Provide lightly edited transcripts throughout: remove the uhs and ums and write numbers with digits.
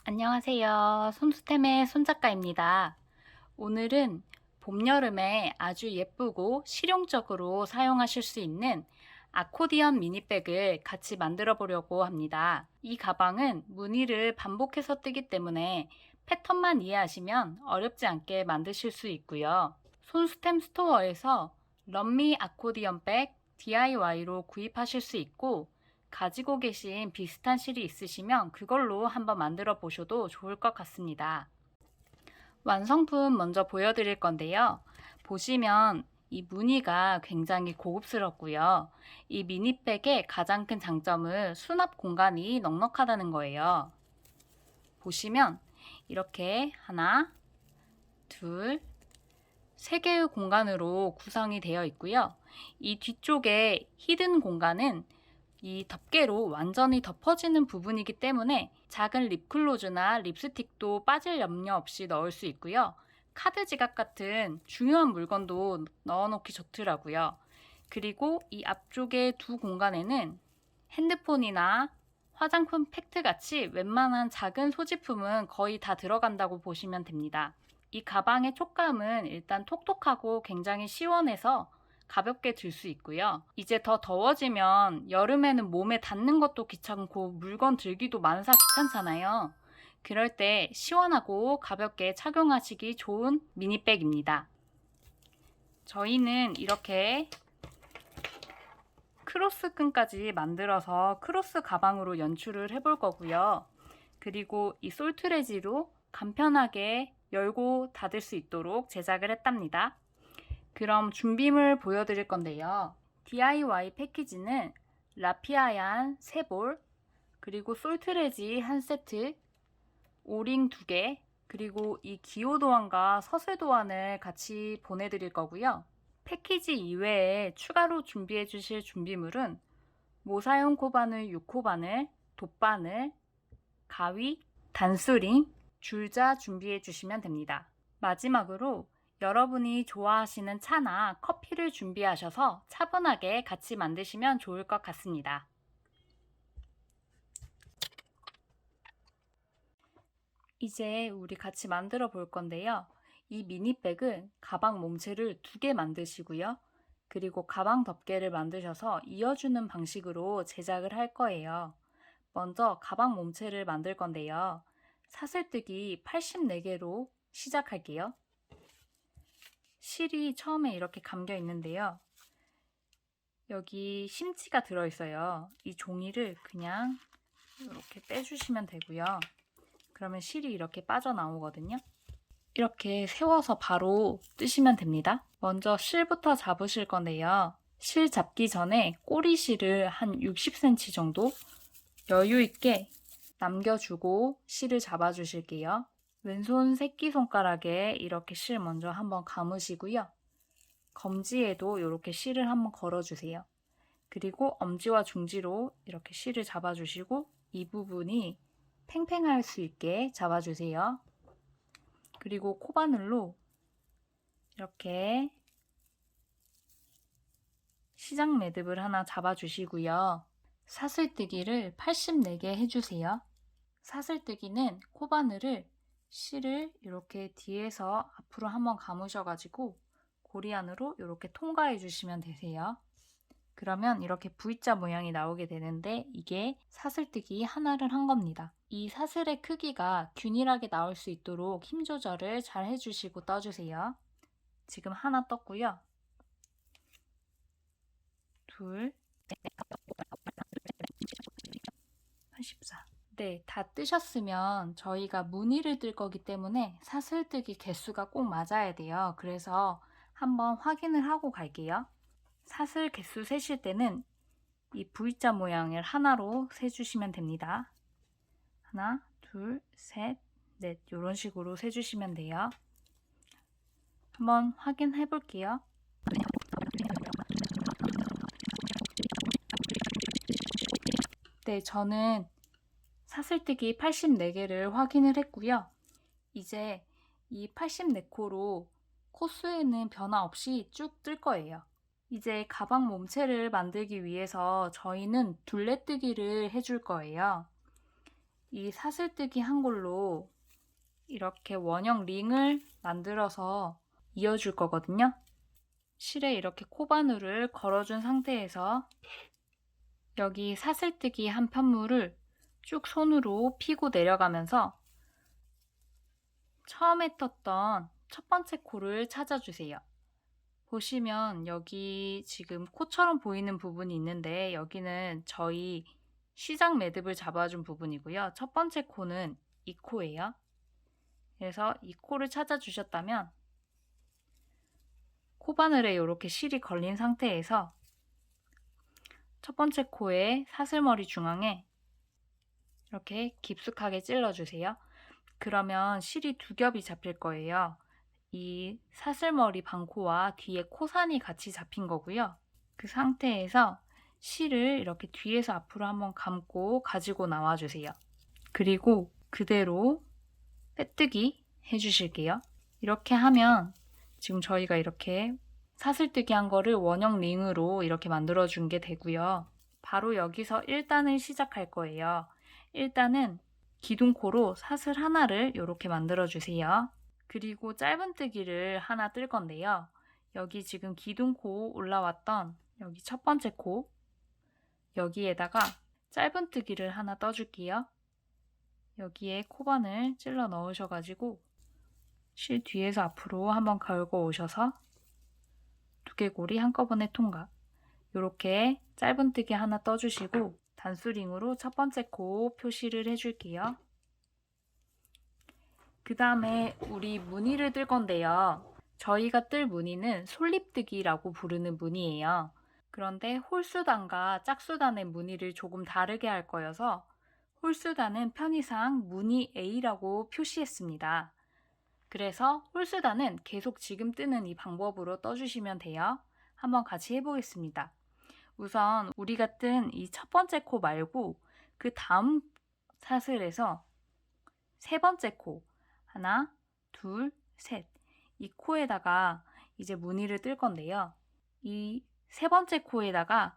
안녕하세요. 솜스템의 손작가입니다. 오늘은 봄, 여름에 아주 예쁘고 실용적으로 사용하실 수 있는 아코디언 미니백을 같이 만들어 보려고 합니다. 이 가방은 무늬를 반복해서 뜨기 때문에 패턴만 이해하시면 어렵지 않게 만드실 수 있고요. 손스템 스토어에서 럼미 아코디언 백 DIY로 구입하실 수 있고, 가지고 계신 비슷한 실이 있으시면 그걸로 한번 만들어 보셔도 좋을 것 같습니다. 완성품 먼저 보여드릴 건데요. 보시면 이 무늬가 굉장히 고급스럽고요. 이 미니백의 가장 큰 장점은 수납 공간이 넉넉하다는 거예요. 보시면 이렇게 하나, 둘, 세 개의 공간으로 구성이 되어 있고요. 이 뒤쪽에 히든 공간은 이 덮개로 완전히 덮어지는 부분이기 때문에 작은 립글로즈나 립스틱도 빠질 염려 없이 넣을 수 있고요. 카드 지갑 같은 중요한 물건도 넣어놓기 좋더라고요. 그리고 이 앞쪽의 두 공간에는 핸드폰이나 화장품 팩트 같이 웬만한 작은 소지품은 거의 다 들어간다고 보시면 됩니다. 이 가방의 촉감은 일단 톡톡하고 굉장히 시원해서 가볍게 들 수 있고요. 이제 더 더워지면 여름에는 몸에 닿는 것도 귀찮고 물건 들기도 만사 귀찮잖아요. 그럴 때 시원하고 가볍게 착용하시기 좋은 미니백입니다. 저희는 이렇게 크로스 끈까지 만들어서 크로스 가방으로 연출을 해볼 거고요. 그리고 이 솔트레지로 간편하게 열고 닫을 수 있도록 제작을 했답니다. 그럼 준비물 보여드릴 건데요. DIY 패키지는 라피아얀 3볼, 그리고 솔트레지 1세트, 오링 2개, 그리고 이 기호도안과 서술도안을 같이 보내드릴 거고요. 패키지 이외에 추가로 준비해 주실 준비물은 모사용 코바늘 6코바늘, 돗바늘, 가위, 단수링, 줄자 준비해 주시면 됩니다. 마지막으로 여러분이 좋아하시는 차나 커피를 준비하셔서 차분하게 같이 만드시면 좋을 것 같습니다. 이제 우리 같이 만들어 볼 건데요. 이 미니백은 가방 몸체를 2개 만드시고요. 그리고 가방 덮개를 만드셔서 이어주는 방식으로 제작을 할 거예요. 먼저 가방 몸체를 만들 건데요. 사슬뜨기 84개로 시작할게요. 실이 처음에 이렇게 감겨 있는데요. 여기 심지가 들어있어요. 이 종이를 그냥 이렇게 빼주시면 되고요. 그러면 실이 이렇게 빠져나오거든요. 이렇게 세워서 바로 뜨시면 됩니다. 먼저 실부터 잡으실 건데요. 실 잡기 전에 꼬리실을 한 60cm 정도 여유 있게 남겨주고 실을 잡아주실게요. 왼손 새끼손가락에 이렇게 실 먼저 한번 감으시고요. 검지에도 이렇게 실을 한번 걸어주세요. 그리고 엄지와 중지로 이렇게 실을 잡아주시고 이 부분이 팽팽할 수 있게 잡아주세요. 그리고 코바늘로 이렇게 시작 매듭을 하나 잡아주시고요. 사슬뜨기를 84개 해주세요. 사슬뜨기는 코바늘을 실을 이렇게 뒤에서 앞으로 한번 감으셔가지고 고리 안으로 이렇게 통과해 주시면 되세요. 그러면 이렇게 V자 모양이 나오게 되는데 이게 사슬뜨기 하나를 한 겁니다. 이 사슬의 크기가 균일하게 나올 수 있도록 힘 조절을 잘 해주시고 떠주세요. 지금 하나 떴고요. 둘, 84. 네, 다 뜨셨으면 저희가 무늬를 뜰 거기 때문에 사슬뜨기 개수가 꼭 맞아야 돼요. 그래서 한번 확인을 하고 갈게요. 사슬 개수 세실 때는 이 V자 모양을 하나로 세주시면 됩니다. 하나, 둘, 셋, 넷 이런 식으로 세주시면 돼요. 한번 확인해 볼게요. 네, 저는 사슬뜨기 84개를 확인을 했고요. 이제 이 84코로 코수에는 변화 없이 쭉 뜰 거예요. 이제 가방 몸체를 만들기 위해서 저희는 둘레뜨기를 해줄 거예요. 이 사슬뜨기 한 골로 이렇게 원형 링을 만들어서 이어줄 거거든요. 실에 이렇게 코바늘을 걸어준 상태에서 여기 사슬뜨기 한 편물을 쭉 손으로 피고 내려가면서 처음에 떴던 첫 번째 코를 찾아주세요. 보시면 여기 지금 코처럼 보이는 부분이 있는데 여기는 저희 시작 매듭을 잡아준 부분이고요. 첫 번째 코는 이 코예요. 그래서 이 코를 찾아주셨다면 코바늘에 이렇게 실이 걸린 상태에서 첫 번째 코의 사슬머리 중앙에 이렇게 깊숙하게 찔러주세요. 그러면 실이 두 겹이 잡힐 거예요. 이 사슬머리 반코와 뒤에 코산이 같이 잡힌 거고요. 그 상태에서 실을 이렇게 뒤에서 앞으로 한번 감고 가지고 나와주세요. 그리고 그대로 빼뜨기 해주실게요. 이렇게 하면 지금 저희가 이렇게 사슬뜨기 한 거를 원형 링으로 이렇게 만들어준 게 되고요. 바로 여기서 1단을 시작할 거예요. 1단은 기둥코로 사슬 하나를 이렇게 만들어주세요. 그리고 짧은뜨기를 하나 뜰 건데요. 여기 지금 기둥코 올라왔던 여기 첫 번째 코 여기에다가 짧은뜨기를 하나 떠줄게요. 여기에 코바늘 찔러 넣으셔가지고 실 뒤에서 앞으로 한번 걸고 오셔서 두개골이 한꺼번에 통과. 이렇게 짧은뜨기 하나 떠주시고 단수링으로 첫 번째 코 표시를 해줄게요. 그 다음에 우리 무늬를 뜰 건데요. 저희가 뜰 무늬는 솔립뜨기라고 부르는 무늬예요. 그런데 홀수단과 짝수단의 무늬를 조금 다르게 할 거여서 홀수단은 편의상 무늬 A라고 표시했습니다. 그래서 홀수단은 계속 지금 뜨는 이 방법으로 떠주시면 돼요. 한번 같이 해보겠습니다. 우선 우리가 뜬 이 첫 번째 코 말고 그 다음 사슬에서 세 번째 코 하나, 둘, 셋 이 코에다가 이제 무늬를 뜰 건데요. 이 세 번째 코에다가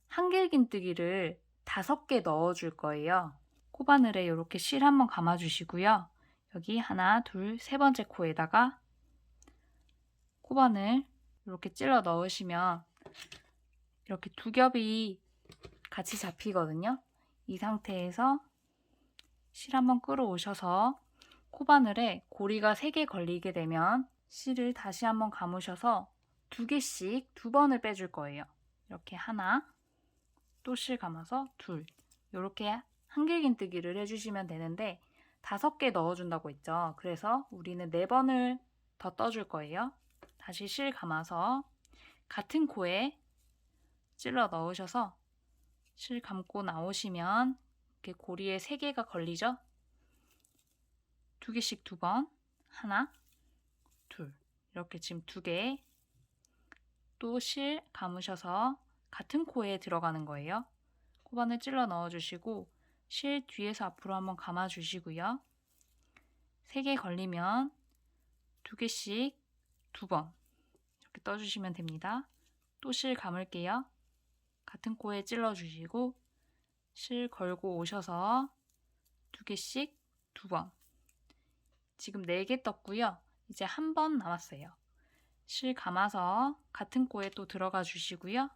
한길긴뜨기를 5개 넣어줄 거예요. 코바늘에 이렇게 실 한번 감아주시고요. 여기 하나, 둘, 세 번째 코에다가 코바늘 이렇게 찔러 넣으시면 이렇게 두 겹이 같이 잡히거든요. 이 상태에서 실 한번 끌어오셔서 코바늘에 고리가 3개 걸리게 되면 실을 다시 한번 감으셔서 2개씩 2번을 빼줄 거예요. 이렇게 하나, 또 실 감아서 둘, 이렇게 한길긴뜨기를 해주시면 되는데 5개 넣어준다고 했죠. 그래서 우리는 4번을 더 떠줄 거예요. 다시 실 감아서 같은 코에 찔러 넣으셔서 실 감고 나오시면 이렇게 고리에 3개가 걸리죠. 2개씩 2번, 하나, 둘 이렇게 지금 2개 또 실 감으셔서 같은 코에 들어가는 거예요. 코바늘 찔러 넣어주시고 실 뒤에서 앞으로 한번 감아주시고요. 3개 걸리면 2개씩 2번 이렇게 떠주시면 됩니다. 또 실 감을게요. 같은 코에 찔러주시고 실 걸고 오셔서 2개씩 2번 지금 4개 떴고요. 이제 한 번 남았어요. 실 감아서 같은 코에 또 들어가 주시고요.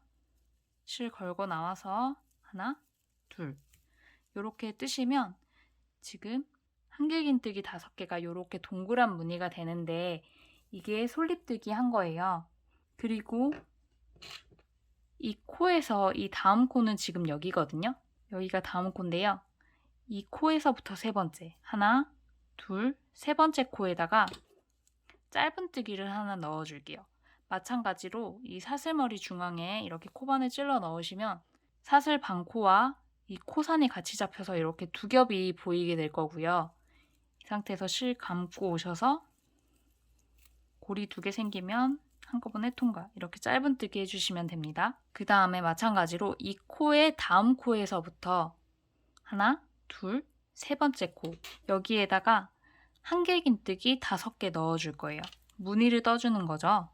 실 걸고 나와서 하나, 둘 이렇게 뜨시면 지금 한길긴뜨기 5개가 이렇게 동그란 무늬가 되는데 이게 솔립뜨기 한 거예요. 그리고 이 코에서 이 다음 코는 지금 여기거든요. 여기가 다음 코인데요. 이 코에서부터 세 번째 하나, 둘, 세 번째 코에다가 짧은뜨기를 하나 넣어줄게요. 마찬가지로 이 사슬머리 중앙에 이렇게 코바늘 찔러 넣으시면 사슬 반코와 이 코산이 같이 잡혀서 이렇게 두 겹이 보이게 될 거고요. 이 상태에서 실 감고 오셔서 고리 2개 생기면 한꺼번에 통과. 이렇게 짧은뜨기 해주시면 됩니다. 그 다음에 마찬가지로 이 코의 다음 코에서부터 하나, 둘, 세 번째 코 여기에다가 한길긴뜨기 5개 넣어줄 거예요. 무늬를 떠주는 거죠.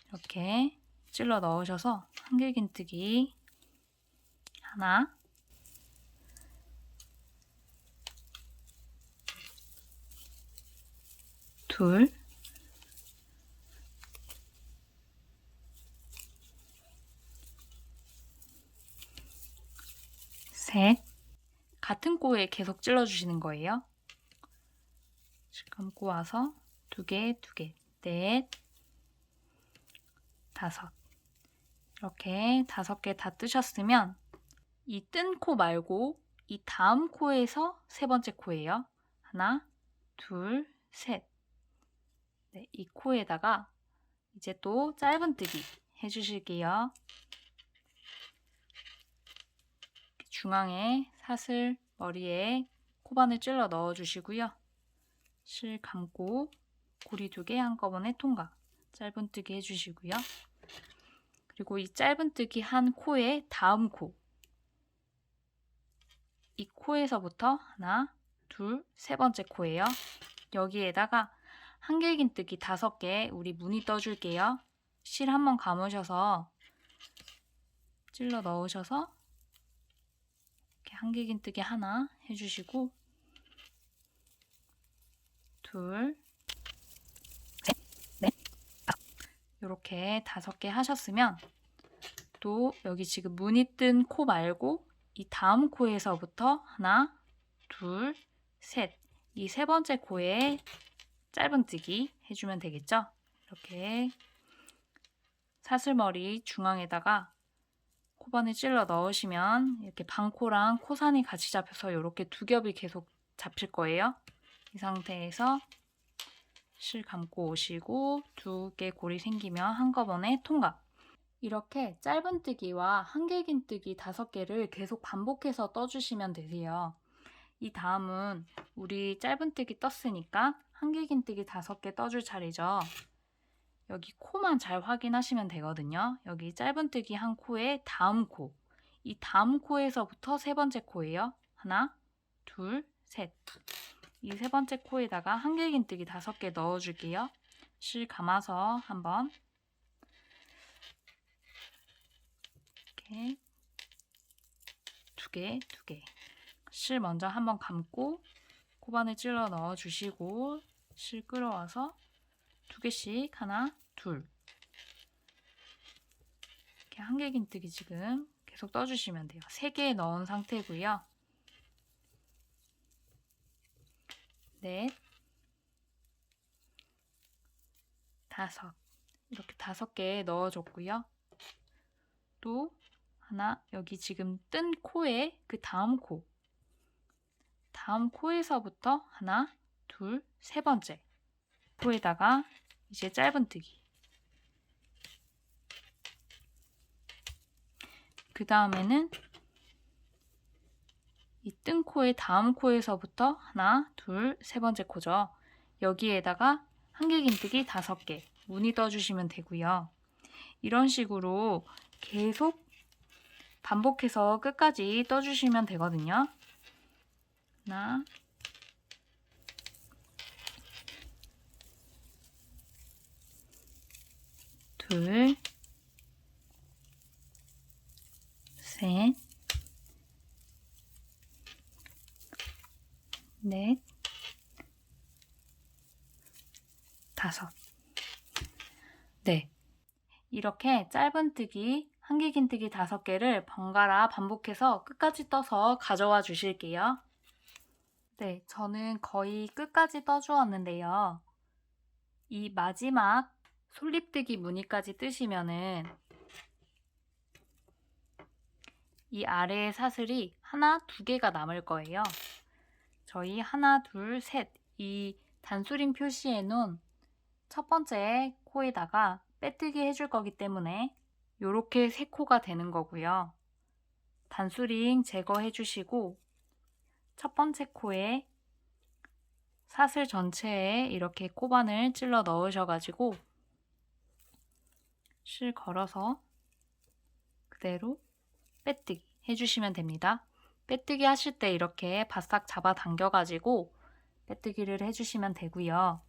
이렇게 찔러 넣으셔서 한길긴뜨기 하나, 둘, 셋. 같은 코에 계속 찔러주시는 거예요. 감고 와서 2개, 2개, 넷, 5. 이렇게 5개 다 뜨셨으면 이 뜬 코 말고 이 다음 코에서 3번째 코예요. 하나, 둘, 셋. 네, 이 코에다가 이제 또 짧은뜨기 해주실게요. 중앙에 사슬 머리에 코바늘 찔러 넣어주시고요. 실 감고 고리 2개 한꺼번에 통과. 짧은뜨기 해주시고요. 그리고 이 짧은뜨기 한 코의 다음 코. 이 코에서부터 하나, 둘, 3번째 코예요. 여기에다가 한길긴뜨기 5개 우리 무늬 떠줄게요. 실 한번 감으셔서 찔러 넣으셔서 이렇게 한길긴뜨기 하나 해주시고 둘, 셋, 넷, 다섯. 이렇게 5개 하셨으면 또 여기 지금 무늬 뜬 코 말고 이 다음 코에서부터 하나, 둘, 셋. 이 3번째 코에 짧은뜨기 해주면 되겠죠? 이렇게 사슬머리 중앙에다가 코바늘 찔러 넣으시면 이렇게 방코랑 코산이 같이 잡혀서 이렇게 2겹이 계속 잡힐 거예요. 이 상태에서 실 감고 오시고 2개 고리 생기면 한꺼번에 통과. 이렇게 짧은뜨기와 한길긴뜨기 5개를 계속 반복해서 떠주시면 되세요. 이 다음은 우리 짧은뜨기 떴으니까 한길긴뜨기 5개 떠줄 차례죠. 여기 코만 잘 확인하시면 되거든요. 여기 짧은뜨기 한 코에 다음 코. 이 다음 코에서부터 3번째 코예요. 하나, 둘, 셋. 이 3번째 코에다가 한길긴뜨기 5개 넣어줄게요. 실 감아서 한번 이렇게 2개, 2개. 실 먼저 한번 감고 코바늘 찔러 넣어주시고 실 끌어와서 2개씩 하나, 둘. 이렇게 한길긴뜨기 지금 계속 떠주시면 돼요. 3개 넣은 상태고요. 넷, 5. 이렇게 5개 넣어줬고요. 또 하나 여기 지금 뜬 코에 그 다음 코. 다음 코에서부터 하나, 둘, 3번째 코에다가 이제 짧은뜨기. 그 다음에는 이 뜬 코의 다음 코에서부터 하나, 둘, 3번째 코죠. 여기에다가 한길긴뜨기 5개 무늬 떠주시면 되고요. 이런 식으로 계속 반복해서 끝까지 떠주시면 되거든요. 하나, 둘, 셋, 넷, 5. 네. 이렇게 짧은뜨기, 한길긴뜨기 5개를 번갈아 반복해서 끝까지 떠서 가져와 주실게요. 네, 저는 거의 끝까지 떠주었는데요. 이 마지막 솔잎뜨기 무늬까지 뜨시면은 이 아래의 사슬이 하나, 2개가 남을 거예요. 저희 하나, 둘, 셋 이 단수림 표시해 놓은 첫 번째 코에다가 빼뜨기 해줄 거기 때문에 이렇게 3코가 되는 거고요. 단수링 제거해 주시고 첫 번째 코에 사슬 전체에 이렇게 코바늘 찔러 넣으셔가지고 실 걸어서 그대로 빼뜨기 해주시면 됩니다. 빼뜨기 하실 때 이렇게 바싹 잡아 당겨가지고 빼뜨기를 해주시면 되고요.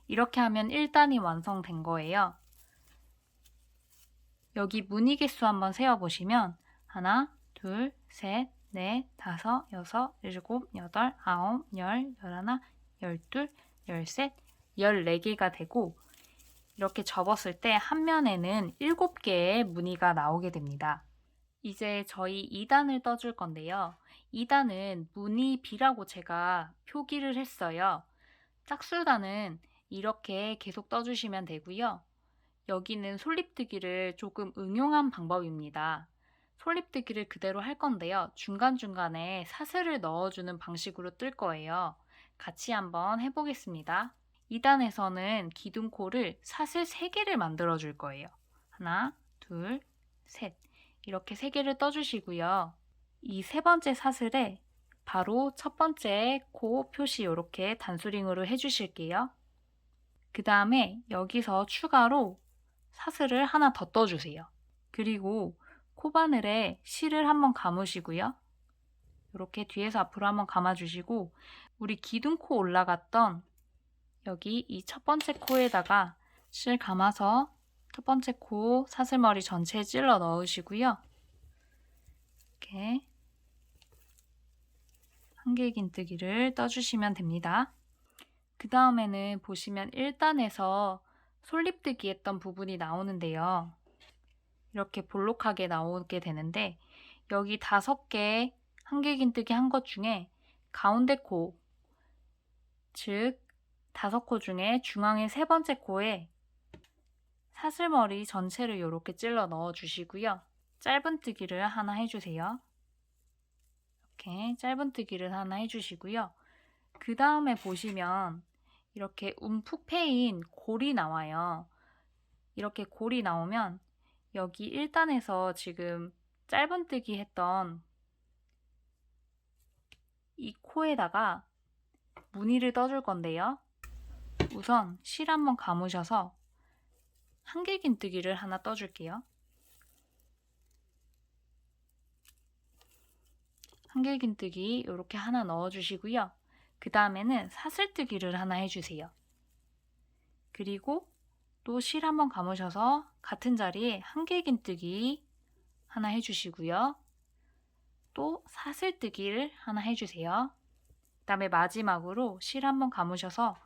이렇게 하면 1단이 완성된 거예요. 여기 무늬 개수 한번 세어보시면 하나, 둘, 셋, 넷, 다섯, 여섯, 일곱, 여덟, 아홉, 열, 열하나, 열둘, 열셋, 14개가 되고 이렇게 접었을 때 한 면에는 7개의 무늬가 나오게 됩니다. 이제 저희 2단을 떠줄 건데요. 2단은 무늬 B라고 제가 표기를 했어요. 짝술단은 이렇게 계속 떠주시면 되고요. 여기는 솔잎뜨기를 조금 응용한 방법입니다. 솔잎뜨기를 그대로 할 건데요. 중간중간에 사슬을 넣어주는 방식으로 뜰 거예요. 같이 한번 해보겠습니다. 2단에서는 기둥코를 사슬 3개를 만들어 줄 거예요. 하나, 둘, 셋. 이렇게 3개를 떠주시고요. 이 세 번째 사슬에 바로 첫 번째 코 표시 이렇게 단수링으로 해주실게요. 그 다음에 여기서 추가로 사슬을 하나 더 떠주세요. 그리고 코바늘에 실을 한번 감으시고요. 이렇게 뒤에서 앞으로 한번 감아주시고 우리 기둥코 올라갔던 여기 이 첫 번째 코에다가 실 감아서 첫 번째 코 사슬머리 전체에 찔러 넣으시고요. 이렇게 한길긴뜨기를 떠주시면 됩니다. 그 다음에는 보시면 1단에서 솔잎뜨기 했던 부분이 나오는데요. 이렇게 볼록하게 나오게 되는데 여기 5개 한길긴뜨기 한 것 중에 가운데 코, 즉 5코 중에 중앙의 세 번째 코에 사슬머리 전체를 이렇게 찔러 넣어주시고요. 짧은뜨기를 하나 해주세요. 이렇게 짧은뜨기를 하나 해주시고요. 그 다음에 보시면 이렇게 움푹 패인 골이 나와요. 이렇게 골이 나오면 여기 1단에서 지금 짧은뜨기 했던 이 코에다가 무늬를 떠줄 건데요. 우선 실 한번 감으셔서 한길긴뜨기를 하나 떠줄게요. 한길긴뜨기 이렇게 하나 넣어주시고요. 그 다음에는 사슬뜨기를 하나 해주세요. 그리고 또 실 한번 감으셔서 같은 자리에 한길긴뜨기 하나 해주시고요. 또 사슬뜨기를 하나 해주세요. 그 다음에 마지막으로 실 한번 감으셔서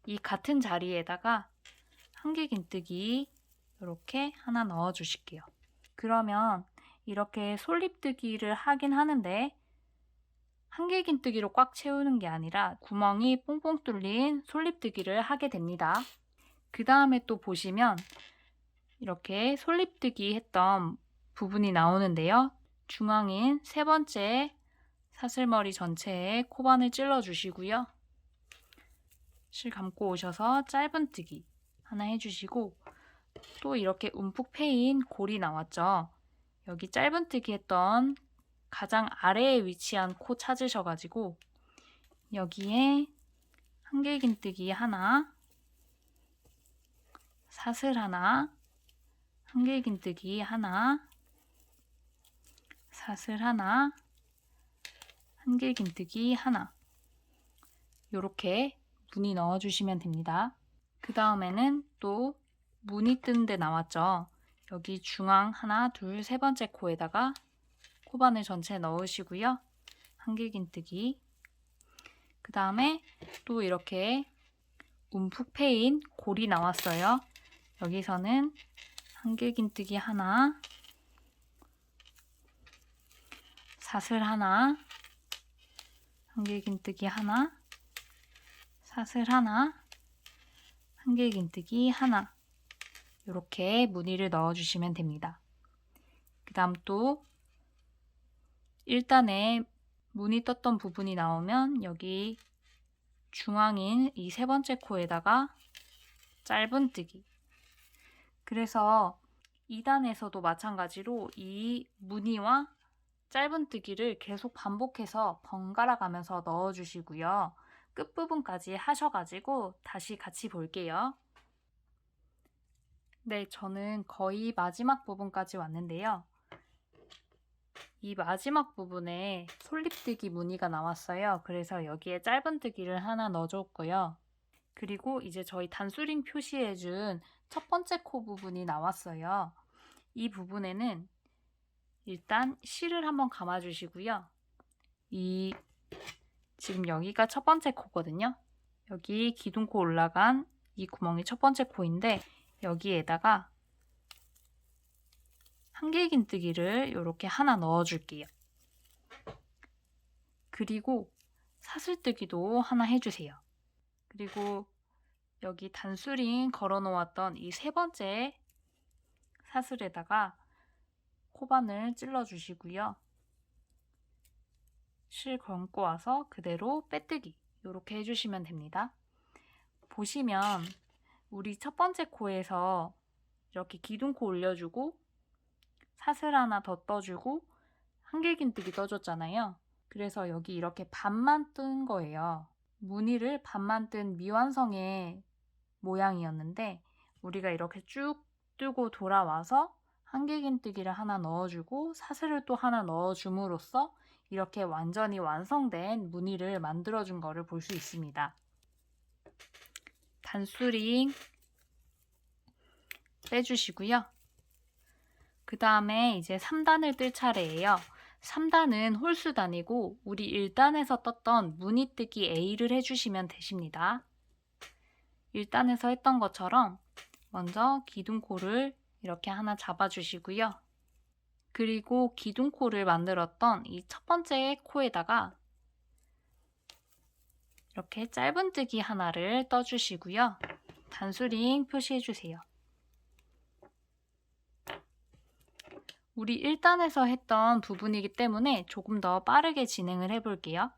이 같은 자리에다가 한길긴뜨기 이렇게 하나 넣어 주실게요. 그러면 이렇게 솔잎뜨기를 하긴 하는데 한길긴뜨기로 꽉 채우는 게 아니라 구멍이 뽕뽕 뚫린 솔잎뜨기를 하게 됩니다. 그 다음에 또 보시면 이렇게 솔잎뜨기 했던 부분이 나오는데요. 중앙인 세 번째 사슬머리 전체에 코반을 찔러 주시고요. 실 감고 오셔서 짧은뜨기 하나 해주시고 또 이렇게 움푹 패인 골이 나왔죠. 여기 짧은뜨기 했던 가장 아래에 위치한 코 찾으셔가지고 여기에 한길긴뜨기 하나, 사슬 하나, 한길긴뜨기 하나, 사슬 하나, 한길긴뜨기 하나 이렇게 무늬 넣어주시면 됩니다. 그 다음에는 또 무늬 뜬 데 나왔죠. 여기 중앙 하나, 둘, 세 번째 코에다가 코바늘 전체 넣으시고요. 한길긴뜨기. 그 다음에 또 이렇게 움푹 패인 골이 나왔어요. 여기서는 한길긴뜨기 하나, 사슬 하나, 한길긴뜨기 하나, 사슬 하나, 한길긴뜨기 하나 이렇게 무늬를 넣어주시면 됩니다. 그 다음 또 1단에 무늬 떴던 부분이 나오면 여기 중앙인 이 세 번째 코에다가 짧은뜨기. 그래서 2단에서도 마찬가지로 이 무늬와 짧은뜨기를 계속 반복해서 번갈아 가면서 넣어주시고요. 끝부분까지 하셔가지고 다시 같이 볼게요. 네, 저는 거의 마지막 부분까지 왔는데요. 이 마지막 부분에 솔잎뜨기 무늬가 나왔어요. 그래서 여기에 짧은뜨기를 하나 넣어줬고요. 그리고 이제 저희 단수링 표시해준 첫 번째 코 부분이 나왔어요. 이 부분에는 일단 실을 한번 감아주시고요. 지금 여기가 첫 번째 코거든요. 여기 기둥코 올라간 이 구멍이 첫 번째 코인데 여기에다가 한길긴뜨기를 이렇게 하나 넣어줄게요. 그리고 사슬뜨기도 하나 해주세요. 그리고 여기 단수링 걸어 놓았던 이 세 번째 사슬에다가 코바늘 찔러 주시고요. 실 감고 와서 그대로 빼뜨기 이렇게 해주시면 됩니다. 보시면 우리 첫 번째 코에서 이렇게 기둥코 올려주고 사슬 하나 더 떠주고 한길긴뜨기 떠줬잖아요. 그래서 여기 이렇게 반만 뜬 거예요. 무늬를 반만 뜬 미완성의 모양이었는데 우리가 이렇게 쭉 뜨고 돌아와서 한길긴뜨기를 하나 넣어주고 사슬을 또 하나 넣어줌으로써 이렇게 완전히 완성된 무늬를 만들어준 거를 볼 수 있습니다. 단수링 빼주시고요. 그 다음에 이제 3단을 뜰 차례예요. 3단은 홀수단이고 우리 1단에서 떴던 무늬뜨기 A를 해주시면 되십니다. 1단에서 했던 것처럼 먼저 기둥코를 이렇게 하나 잡아주시고요. 그리고 기둥코를 만들었던 이 첫 번째 코에다가 이렇게 짧은뜨기 하나를 떠주시고요. 단수링 표시해주세요. 우리 1단에서 했던 부분이기 때문에 조금 더 빠르게 진행을 해볼게요.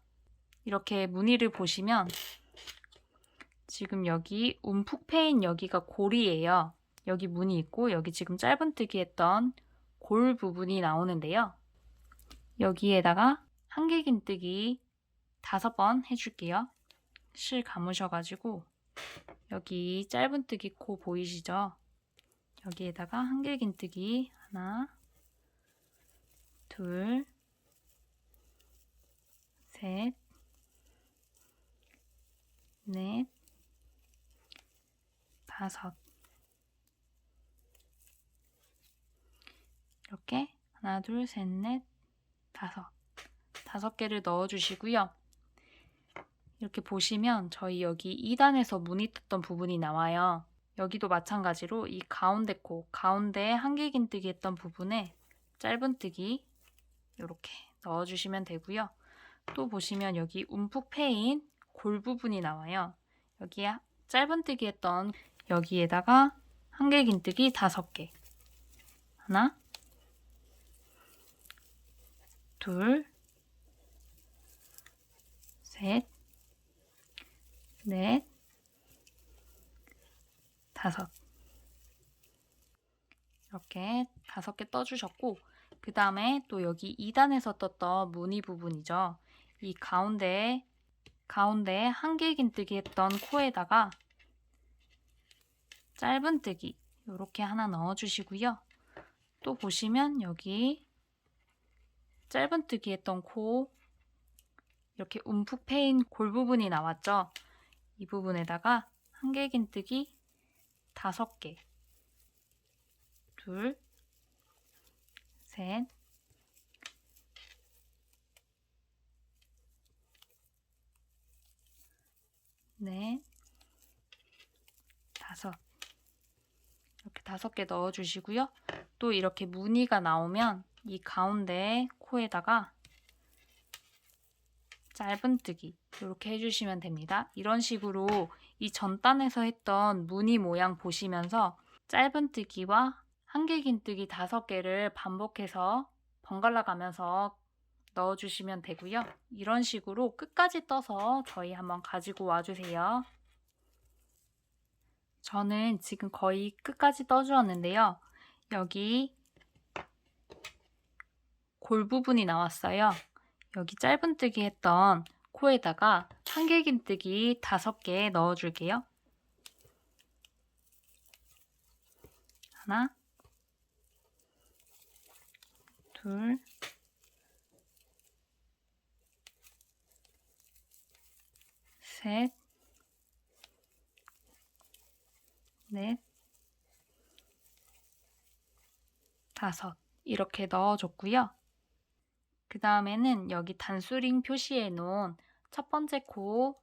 이렇게 무늬를 보시면 지금 여기 움푹 패인 여기가 골이에요. 여기 무늬 있고 여기 지금 짧은뜨기 했던 골 부분이 나오는데요. 여기에다가 한길긴뜨기 5번 해줄게요. 실 감으셔가지고 여기 짧은뜨기 코 보이시죠? 여기에다가 한길긴뜨기 하나, 둘, 셋, 넷, 5 이렇게 하나, 둘, 셋, 넷, 5 개를 넣어주시고요. 이렇게 보시면 저희 여기 2단에서 무늬 떴던 부분이 나와요. 여기도 마찬가지로 이 가운데 코, 가운데에 한길긴뜨기 했던 부분에 짧은뜨기 이렇게 넣어주시면 되고요. 또 보시면 여기 움푹 패인 골 부분이 나와요. 여기에 짧은뜨기 했던 여기에다가 한길긴뜨기 5개 하나, 둘, 셋, 넷, 5 이렇게 5개 떠주셨고 그 다음에 또 여기 2단에서 떴던 무늬 부분이죠. 이 가운데에 한길긴뜨기 했던 코에다가 짧은뜨기 이렇게 하나 넣어주시고요. 또 보시면 여기 짧은뜨기 했던 코 이렇게 움푹 패인 골 부분이 나왔죠. 이 부분에다가 한길긴뜨기 5개 둘, 셋, 넷, 5 이렇게 5개 넣어주시고요. 또 이렇게 무늬가 나오면 이 가운데 코에다가 짧은뜨기 이렇게 해주시면 됩니다. 이런 식으로 이 전단에서 했던 무늬 모양 보시면서 짧은뜨기와 한길긴뜨기 5개를 반복해서 번갈아 가면서 넣어주시면 되고요. 이런 식으로 끝까지 떠서 저희 한번 가지고 와주세요. 저는 지금 거의 끝까지 떠주었는데요. 여기 골 부분이 나왔어요. 여기 짧은뜨기 했던 코에다가 한길긴뜨기 5개 넣어줄게요. 하나, 둘, 셋, 넷, 다섯 이렇게 넣어줬고요. 그 다음에는 여기 단수링 표시해 놓은 첫 번째 코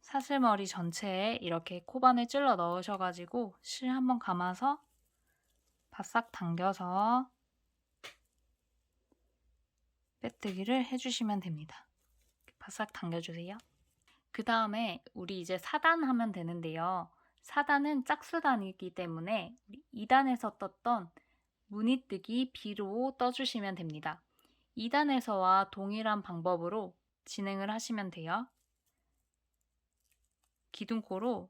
사슬머리 전체에 이렇게 코바늘 찔러 넣으셔가지고 실 한번 감아서 바싹 당겨서 빼뜨기를 해주시면 됩니다. 바싹 당겨주세요. 그 다음에 우리 이제 4단 하면 되는데요. 4단은 짝수단이기 때문에 2단에서 떴던 무늬뜨기 B로 떠주시면 됩니다. 2단에서와 동일한 방법으로 진행을 하시면 돼요. 기둥코로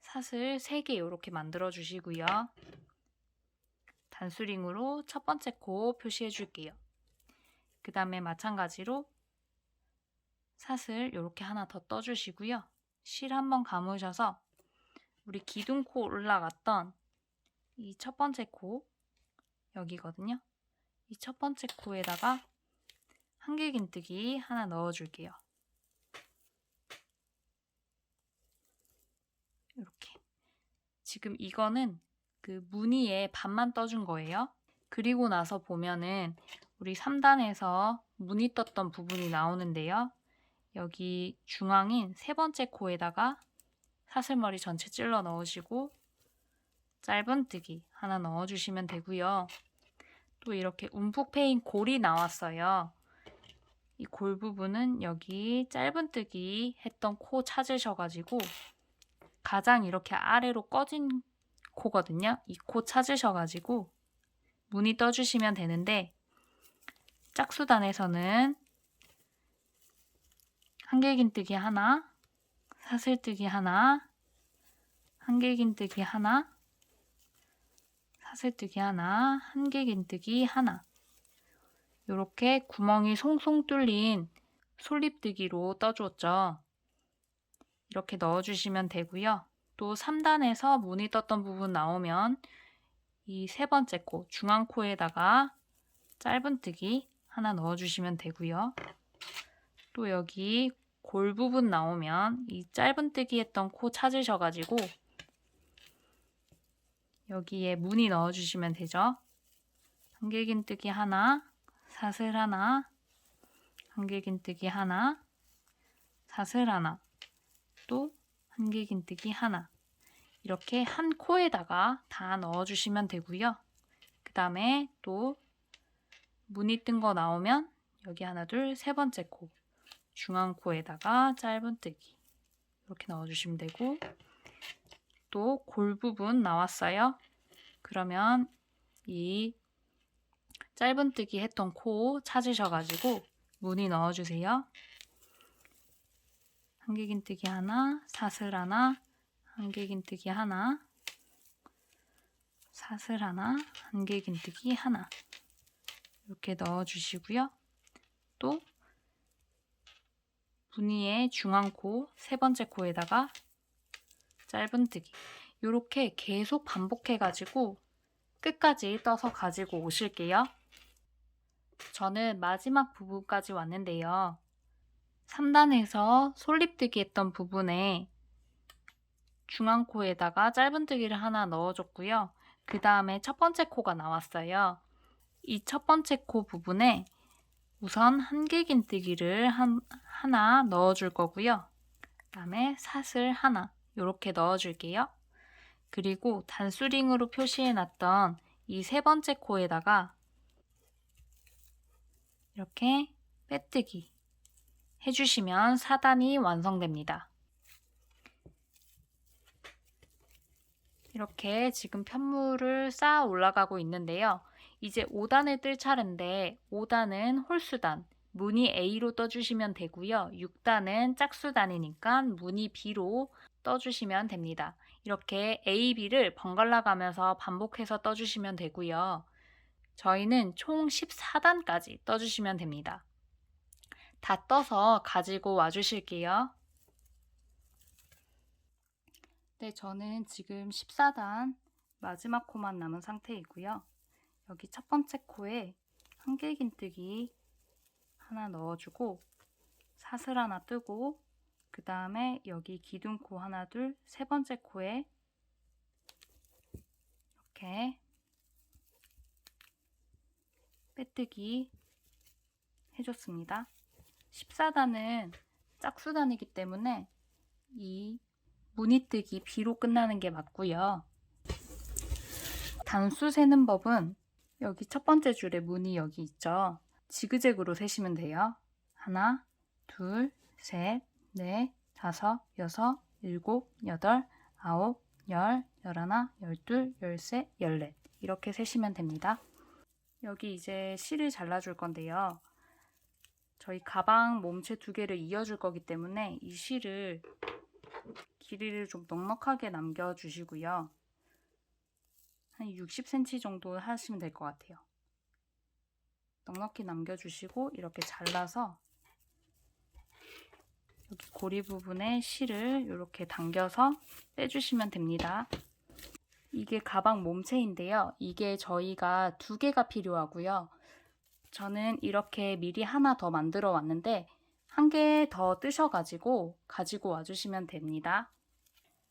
사슬 3개 이렇게 만들어 주시고요. 단수링으로 첫 번째 코 표시해 줄게요. 그 다음에 마찬가지로 사슬 이렇게 하나 더 떠주시고요. 실 한번 감으셔서 우리 기둥코 올라갔던 이 첫 번째 코 여기거든요. 이 첫 번째 코에다가 한길긴뜨기 하나 넣어줄게요. 이렇게. 지금 이거는 그 무늬에 반만 떠준 거예요. 그리고 나서 보면은 우리 3단에서 무늬 떴던 부분이 나오는데요. 여기 중앙인 세 번째 코에다가 사슬머리 전체 찔러 넣으시고 짧은뜨기 하나 넣어주시면 되고요. 또 이렇게 움푹 패인 골이 나왔어요. 이 골 부분은 여기 짧은뜨기 했던 코 찾으셔가지고 가장 이렇게 아래로 꺼진 코거든요. 이 코 찾으셔가지고 무늬 떠주시면 되는데 짝수단에서는 한길긴뜨기 하나, 사슬뜨기 하나, 한길긴뜨기 하나, 사슬뜨기 하나, 한길긴뜨기 하나 이렇게 구멍이 송송 뚫린 솔잎뜨기로 떠주었죠. 이렇게 넣어주시면 되고요. 또 3단에서 무늬 떴던 부분 나오면 이 세 번째 코, 중앙 코에다가 짧은뜨기 하나 넣어주시면 되고요. 또 여기 골 부분 나오면 이 짧은뜨기 했던 코 찾으셔가지고 여기에 무늬 넣어주시면 되죠. 한길긴뜨기 하나, 사슬 하나, 한길긴뜨기 하나, 사슬 하나, 또 한길긴뜨기 하나 이렇게 한 코에다가 다 넣어주시면 되고요. 그 다음에 또 무늬 뜬 거 나오면 여기 하나, 둘, 세 번째 코 중앙 코에다가 짧은뜨기 이렇게 넣어주시면 되고 또 골 부분 나왔어요. 그러면 이 짧은뜨기 했던 코 찾으셔가지고 무늬 넣어주세요. 한길긴뜨기 하나, 사슬 하나, 한길긴뜨기 하나, 사슬 하나, 한길긴뜨기 하나 이렇게 넣어주시고요. 또 무늬의 중앙코 세 번째 코에다가 짧은뜨기 이렇게 계속 반복해가지고 끝까지 떠서 가지고 오실게요. 저는 마지막 부분까지 왔는데요. 3단에서 솔잎뜨기 했던 부분에 중앙코에다가 짧은뜨기를 하나 넣어줬고요. 그 다음에 첫 번째 코가 나왔어요. 이 첫 번째 코 부분에 우선 한길긴뜨기를 하나 넣어줄 거고요. 그 다음에 사슬 하나 이렇게 넣어줄게요. 그리고 단수링으로 표시해놨던 이 세 번째 코에다가 이렇게 빼뜨기 해주시면 4단이 완성됩니다. 이렇게 지금 편물을 쌓아 올라가고 있는데요. 이제 5단을 뜰 차례인데 5단은 홀수단, 무늬 A로 떠주시면 되고요. 6단은 짝수단이니까 무늬 B로 떠주시면 됩니다. 이렇게 A, B를 번갈아 가면서 반복해서 떠주시면 되고요. 저희는 총 14단까지 떠주시면 됩니다. 다 떠서 가지고 와주실게요. 네, 저는 지금 14단 마지막 코만 남은 상태이고요. 여기 첫 번째 코에 한길긴뜨기 하나 넣어주고 사슬 하나 뜨고 그 다음에 여기 기둥코 하나 둘 세 번째 코에 이렇게 빼뜨기 해줬습니다. 14단은 짝수단이기 때문에 이 무늬뜨기 B로 끝나는 게 맞고요. 단수 세는 법은 여기 첫 번째 줄에 무늬 여기 있죠. 지그재그로 세시면 돼요. 하나, 둘, 셋, 넷, 다섯, 여섯, 일곱, 여덟, 아홉, 열, 열하나, 열둘, 열셋, 열넷 이렇게 세시면 됩니다. 여기 이제 실을 잘라줄 건데요. 저희 가방 몸체 두 개를 이어줄 거기 때문에 이 실을 길이를 좀 넉넉하게 남겨주시고요. 한 60cm 정도 하시면 될 것 같아요. 넉넉히 남겨주시고 이렇게 잘라서 여기 고리 부분에 실을 이렇게 당겨서 빼주시면 됩니다. 이게 가방 몸체인데요. 이게 저희가 두 개가 필요하고요. 저는 이렇게 미리 하나 더 만들어 왔는데 한 개 더 뜨셔가지고 가지고 와주시면 됩니다.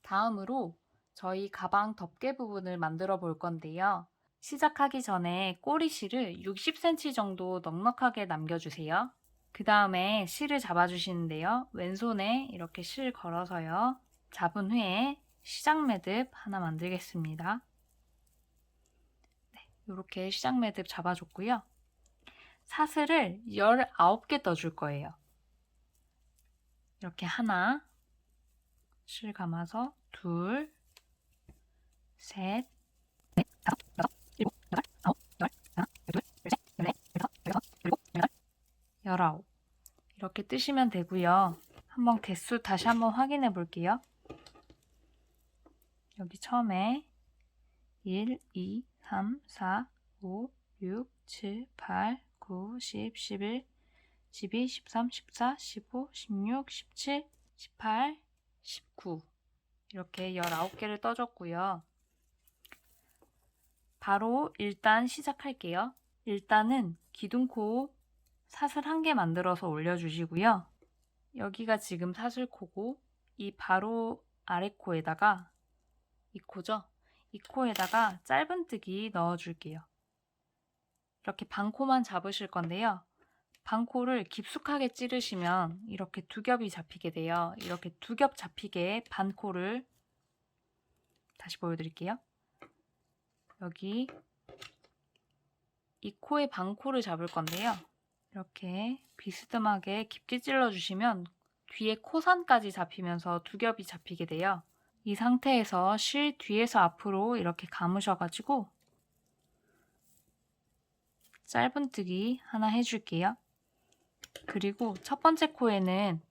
다음으로 저희 가방 덮개 부분을 만들어 볼 건데요. 시작하기 전에 꼬리실을 60cm 정도 넉넉하게 남겨주세요. 그 다음에 실을 잡아주시는데요. 왼손에 이렇게 실 걸어서요. 잡은 후에 시작 매듭 하나 만들겠습니다. 네, 이렇게 시작 매듭 잡아줬고요. 사슬을 19개 떠줄 거예요. 이렇게 하나, 실 감아서 둘, 셋, 넷, 다섯, 여섯, 일곱, 여덟, 아홉, 열, 하나, 둘, 셋, 넷, 다섯, 여섯, 일곱, 여덟, 19 이렇게 뜨시면 되고요. 한번 개수 다시 한번 확인해 볼게요. 여기 처음에 1, 2, 3, 4, 5, 6, 7, 8, 9, 10, 11, 12, 13, 14, 15, 16, 17, 18, 19 이렇게 19개를 떠줬고요. 바로 1단 시작할게요. 1단은 기둥코 사슬 1개 만들어서 올려주시고요. 여기가 지금 사슬코고 이 바로 아래 코에다가 이 코죠? 이 코에다가 짧은뜨기 넣어줄게요. 이렇게 반코만 잡으실 건데요. 반코를 깊숙하게 찌르시면 이렇게 두 겹이 잡히게 돼요. 이렇게 두 겹 잡히게 반코를 다시 보여드릴게요. 여기 이 코에 반코를 잡을 건데요. 이렇게 비스듬하게 깊게 찔러주시면 뒤에 코선까지 잡히면서 두 겹이 잡히게 돼요. 이 상태에서 실 뒤에서 앞으로 이렇게 감으셔가지고 짧은뜨기 하나 해줄게요. 그리고 첫 번째 코에는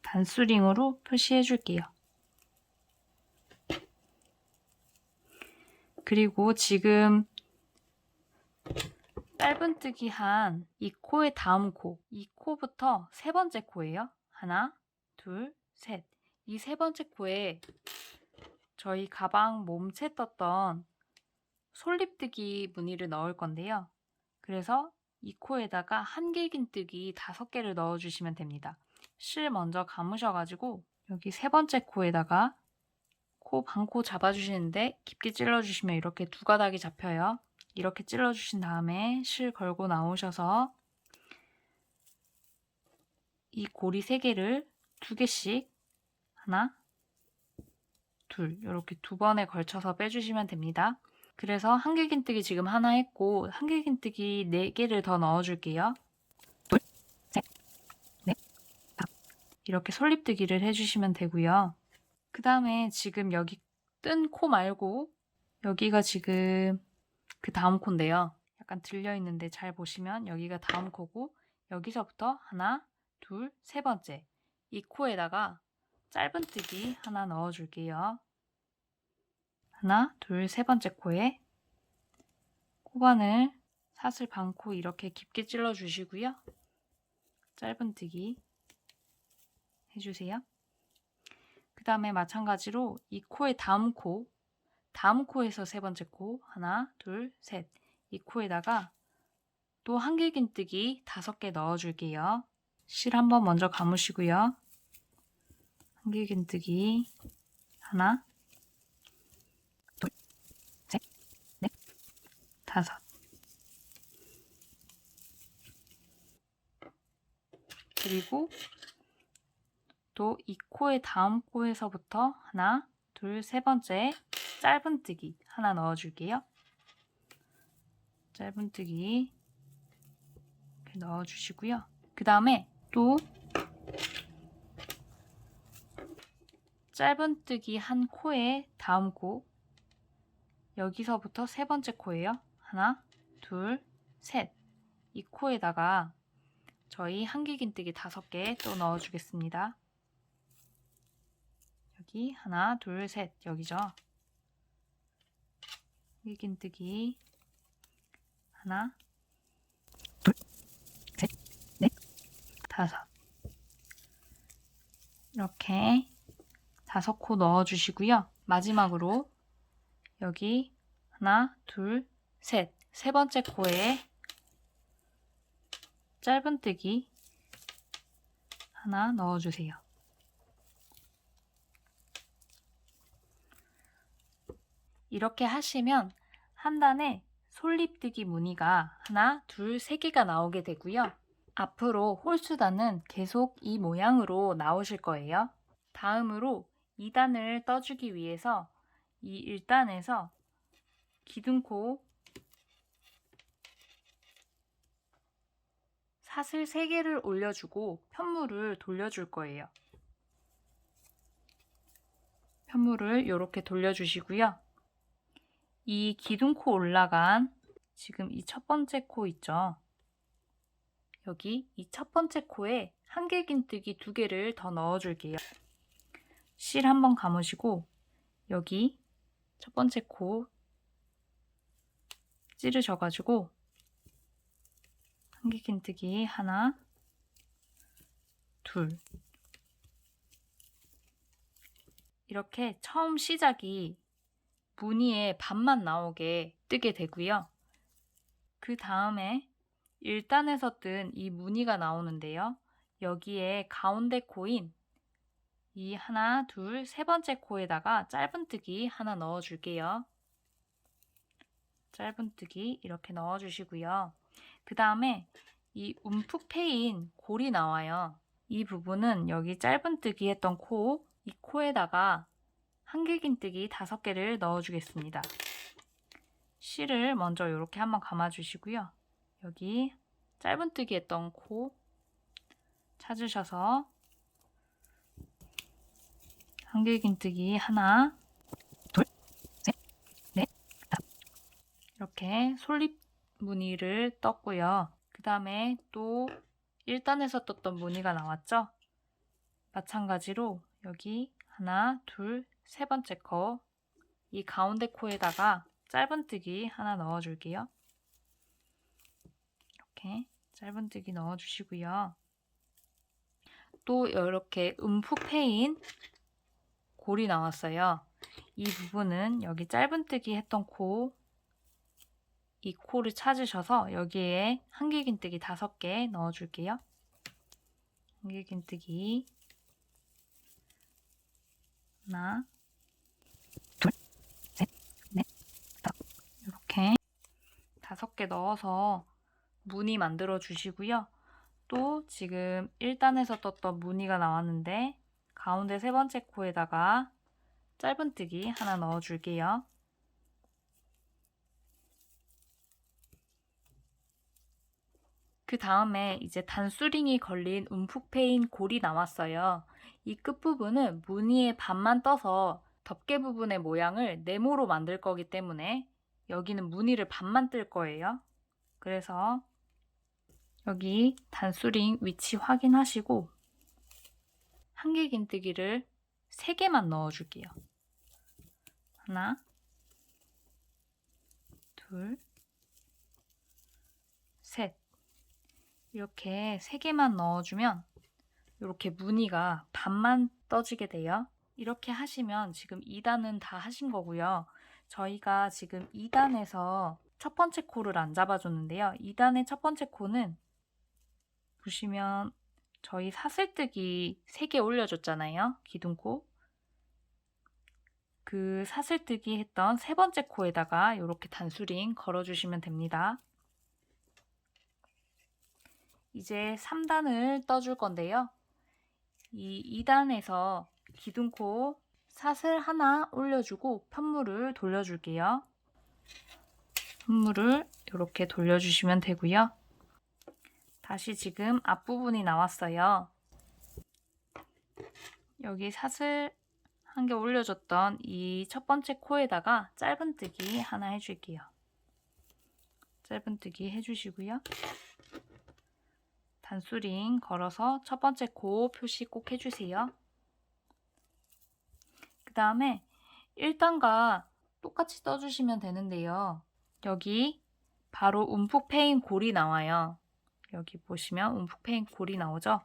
단수링으로 표시해줄게요. 그리고 지금 짧은뜨기 한 이 코의 다음 코, 이 코부터 세 번째 코예요. 하나, 둘, 셋. 이 세 번째 코에 저희 가방 몸체 떴던 솔잎뜨기 무늬를 넣을 건데요. 그래서 이 코에다가 한길긴뜨기 5개를 넣어주시면 됩니다. 실 먼저 감으셔가지고 여기 세 번째 코에다가 코 반코 잡아주시는데 깊게 찔러주시면 이렇게 두 가닥이 잡혀요. 이렇게 찔러주신 다음에 실 걸고 나오셔서 이 고리 3개를 2개씩 하나, 둘 이렇게 2번에 걸쳐서 빼주시면 됩니다. 그래서 한길긴뜨기 지금 하나 했고 한길긴뜨기 4개를 더 넣어줄게요. 둘, 셋, 넷, 다섯 이렇게 솔잎뜨기를 해주시면 되고요. 그 다음에 지금 여기 뜬 코 말고 여기가 지금 그 다음 코인데요. 약간 들려있는데 잘 보시면 여기가 다음 코고 여기서부터 하나, 둘, 세 번째 이 코에다가 짧은뜨기 하나 넣어줄게요. 하나, 둘, 세 번째 코에 코바늘 사슬 반코 이렇게 깊게 찔러주시고요. 짧은뜨기 해주세요. 그 다음에 마찬가지로 이 코의 다음 코에서 세 번째 코 하나, 둘, 셋 이 코에다가 또 한길긴뜨기 5개 넣어줄게요. 실 한번 먼저 감으시고요. 한길긴뜨기 하나, 둘, 셋, 넷, 5. 그리고 또 이 코의 다음 코에서부터 하나, 둘, 세 번째 짧은뜨기 하나 넣어줄게요. 짧은뜨기 이렇게 넣어주시고요. 그 다음에 또 짧은뜨기 한 코의 다음 코, 여기서부터 세 번째 코예요. 하나, 둘, 셋. 이 코에다가 저희 한길긴뜨기 5개 또 넣어주겠습니다. 여기 하나, 둘, 셋. 여기죠. 한길긴뜨기 하나, 둘, 셋, 넷, 5. 이렇게 5코 넣어주시고요. 마지막으로 여기 하나, 둘, 셋. 세 번째 코에 짧은뜨기 하나 넣어주세요. 이렇게 하시면 한 단에 솔잎뜨기 무늬가 하나, 둘, 3개가 나오게 되고요. 앞으로 홀수단은 계속 이 모양으로 나오실 거예요. 다음으로 2단을 떠주기 위해서 이 1단에서 기둥코 사슬 3개를 올려주고 편물을 돌려줄 거예요. 편물을 이렇게 돌려주시고요. 이 기둥코 올라간 지금 이 첫 번째 코 있죠? 여기 이 첫 번째 코에 한길긴뜨기 2개를 더 넣어줄게요. 실 한번 감으시고 여기 첫 번째 코 찌르셔가지고 한길긴뜨기 하나, 둘. 이렇게 처음 시작이 무늬의 반만 나오게 뜨게 되고요. 그 다음에 1단에서 뜬 이 무늬가 나오는데요. 여기에 가운데 코인 이 하나, 둘, 세 번째 코에다가 짧은뜨기 하나 넣어줄게요. 짧은뜨기 이렇게 넣어주시고요. 그 다음에 이 움푹 패인 골이 나와요. 이 부분은 여기 짧은뜨기 했던 코, 이 코에다가 한길긴뜨기 5개를 넣어주겠습니다. 실을 먼저 이렇게 한번 감아주시고요. 여기 짧은뜨기 했던 코 찾으셔서 한길긴뜨기 하나, 둘, 셋, 넷, 5. 이렇게 솔잎 무늬를 떴고요. 그 다음에 또 1단에서 떴던 무늬가 나왔죠? 마찬가지로 여기 하나, 둘, 세 번째 코, 이 가운데 코에다가 짧은뜨기 하나 넣어줄게요. 이렇게 짧은뜨기 넣어주시고요. 또 이렇게 움푹 패인 골이 나왔어요. 이 부분은 여기 짧은뜨기 했던 코, 이 코를 찾으셔서 여기에 한길긴뜨기 5개 넣어줄게요. 한길긴뜨기 하나, 둘, 셋, 넷, 5. 이렇게 5개 넣어서 무늬 만들어 주시고요. 또 지금 1단에서 떴던 무늬가 나왔는데 가운데 세 번째 코에다가 짧은뜨기 하나 넣어줄게요. 그 다음에 이제 단수링이 걸린 움푹 패인 골이 나왔어요. 이 끝부분은 무늬의 반만 떠서 덮개 부분의 모양을 네모로 만들 거기 때문에 여기는 무늬를 반만 뜰 거예요. 그래서 여기 단수링 위치 확인하시고 한길긴뜨기를 3개만 넣어줄게요. 하나, 둘, 셋. 이렇게 3개만 넣어주면 이렇게 무늬가 반만 떠지게 돼요. 이렇게 하시면 지금 2단은 다 하신 거고요. 저희가 지금 2단에서 첫 번째 코를 안 잡아줬는데요. 2단의 첫 번째 코는 보시면 저희 사슬뜨기 3개 올려줬잖아요. 기둥코. 그 사슬뜨기 했던 세 번째 코에다가 이렇게 단수링 걸어주시면 됩니다. 이제 3단을 떠줄 건데요. 이 2단에서 기둥코 사슬 하나 올려주고 편물을 돌려줄게요. 편물을 이렇게 돌려주시면 되고요. 다시 지금 앞부분이 나왔어요. 여기 사슬 한 개 올려줬던 이 첫 번째 코에다가 짧은뜨기 하나 해줄게요. 짧은뜨기 해주시고요. 단수링 걸어서 첫 번째 코 표시 꼭 해주세요. 그 다음에 1단과 똑같이 떠주시면 되는데요. 여기 바로 움푹 패인 골이 나와요. 여기 보시면 움푹 패인 골이 나오죠?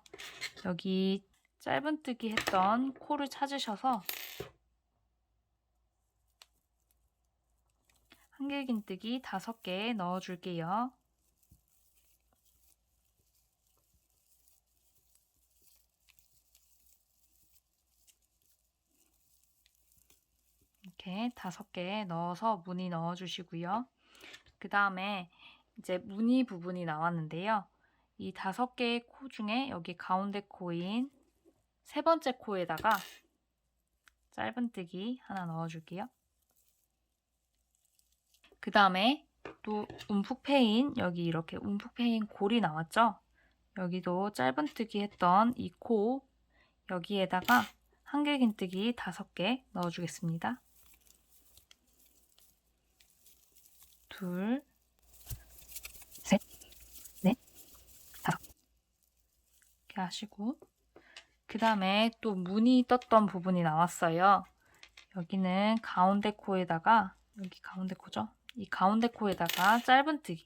여기 짧은뜨기 했던 코를 찾으셔서 한길긴뜨기 5개 넣어줄게요. 이렇게 5개 넣어서 무늬 넣어주시고요. 그 다음에 이제 무늬 부분이 나왔는데요. 이 5개의 코 중에 여기 가운데 코인 세 번째 코에다가 짧은뜨기 하나 넣어줄게요. 그 다음에 또 움푹 패인 여기 이렇게 움푹 패인 골이 나왔죠? 여기도 짧은뜨기 했던 이 코 여기에다가 한길긴뜨기 5개 넣어주겠습니다. 둘, 셋, 넷, 5 이렇게 하시고 그 다음에 또 무늬 떴던 부분이 나왔어요. 여기는 가운데 코에다가 여기 가운데 코죠? 이 가운데 코에다가 짧은뜨기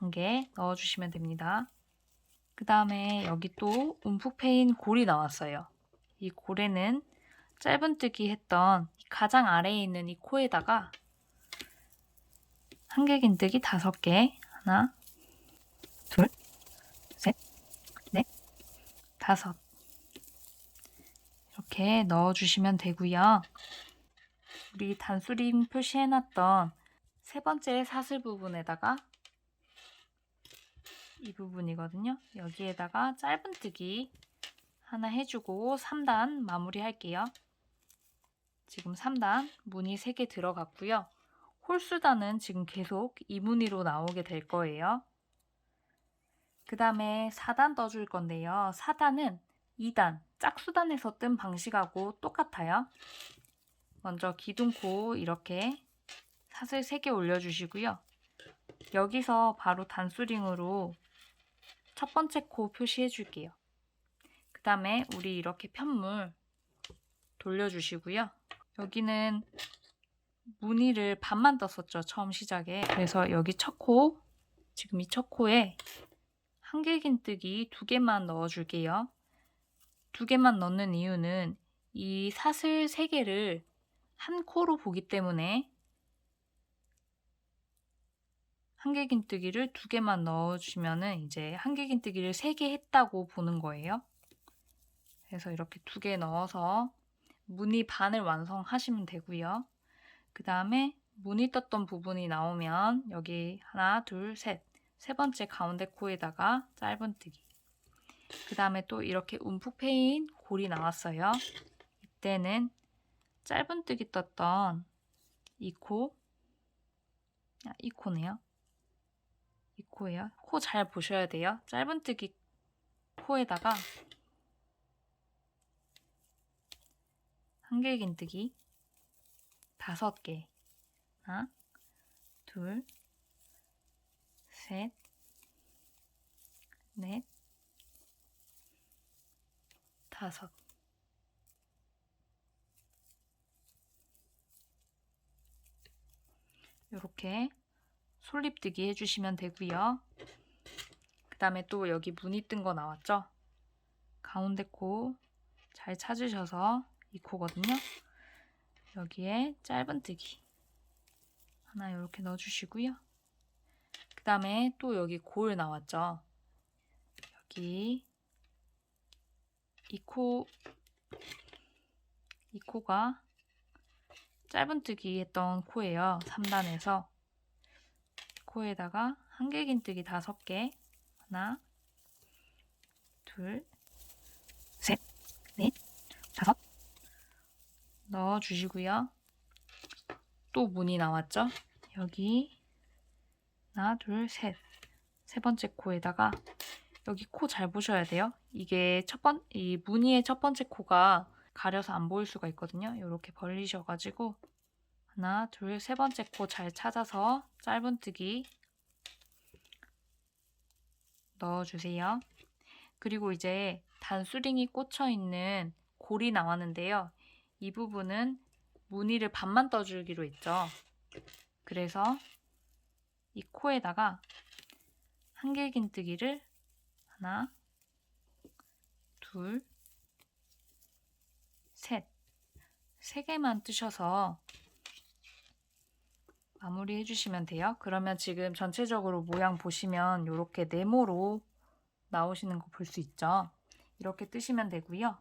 1개 넣어주시면 됩니다. 그 다음에 여기 또 움푹 패인 골이 나왔어요. 이 골에는 짧은뜨기 했던 가장 아래에 있는 이 코에다가 한길긴뜨기 5개 하나, 둘, 셋, 넷, 5 이렇게 넣어주시면 되고요. 우리 단수림 표시해놨던 세 번째 사슬 부분에다가 이 부분이거든요. 여기에다가 짧은뜨기 하나 해주고 3단 마무리 할게요. 지금 3단 무늬 3개 들어갔고요. 홀수단은 지금 계속 이 무늬로 나오게 될 거예요. 그 다음에 4단 떠줄 건데요. 4단은 2단, 짝수단에서 뜬 방식하고 똑같아요. 먼저 기둥코 이렇게 사슬 3개 올려주시고요. 여기서 바로 단수링으로 첫 번째 코 표시해 줄게요. 그 다음에 우리 이렇게 편물 돌려주시고요. 여기는 무늬를 반만 떴었죠. 처음 시작에. 그래서 여기 첫 코, 지금 이 첫 코에 한길긴뜨기 2개만 넣어줄게요. 2개만 넣는 이유는 이 사슬 3개를 한 코로 보기 때문에 한길긴뜨기를 2개만 넣어주시면은 이제 한길긴뜨기를 3개 했다고 보는 거예요. 그래서 이렇게 2개 넣어서 무늬 반을 완성하시면 되고요. 그 다음에 무늬 떴던 부분이 나오면 여기 하나, 둘, 셋, 세 번째 가운데 코에다가 짧은뜨기. 그 다음에 또 이렇게 움푹 패인 골이 나왔어요. 이때는 짧은뜨기 떴던 이 코, 이 코네요. 이 코예요. 코 잘 보셔야 돼요. 짧은뜨기 코에다가 한길긴뜨기 5개. 하나, 둘, 셋, 넷, 5. 이렇게 솔잎뜨기 해주시면 되고요. 그 다음에 또 여기 무늬 뜬 거 나왔죠? 가운데 코 잘 찾으셔서 이 코거든요. 여기에 짧은뜨기 하나 이렇게 넣어주시고요. 다음에 또 여기 골 나왔죠. 여기 이 코가 짧은뜨기 했던 코예요. 3단에서 코에다가 한길긴뜨기 5개, 하나, 둘, 셋, 넷, 5 넣어주시고요. 또 문이 나왔죠. 여기 하나, 둘, 셋, 세 번째 코에다가 여기 코 잘 보셔야 돼요. 이게 이 무늬의 첫 번째 코가 가려서 안 보일 수가 있거든요. 이렇게 벌리셔가지고 하나, 둘, 세 번째 코 잘 찾아서 짧은뜨기 넣어주세요. 그리고 이제 단수링이 꽂혀 있는 골이 나왔는데요. 이 부분은 무늬를 반만 떠주기로 했죠. 그래서 이 코에다가 한길긴뜨기를 하나, 둘, 셋, 3개만 뜨셔서 마무리 해주시면 돼요. 그러면 지금 전체적으로 모양 보시면 이렇게 네모로 나오시는 거 볼 수 있죠. 이렇게 뜨시면 되고요.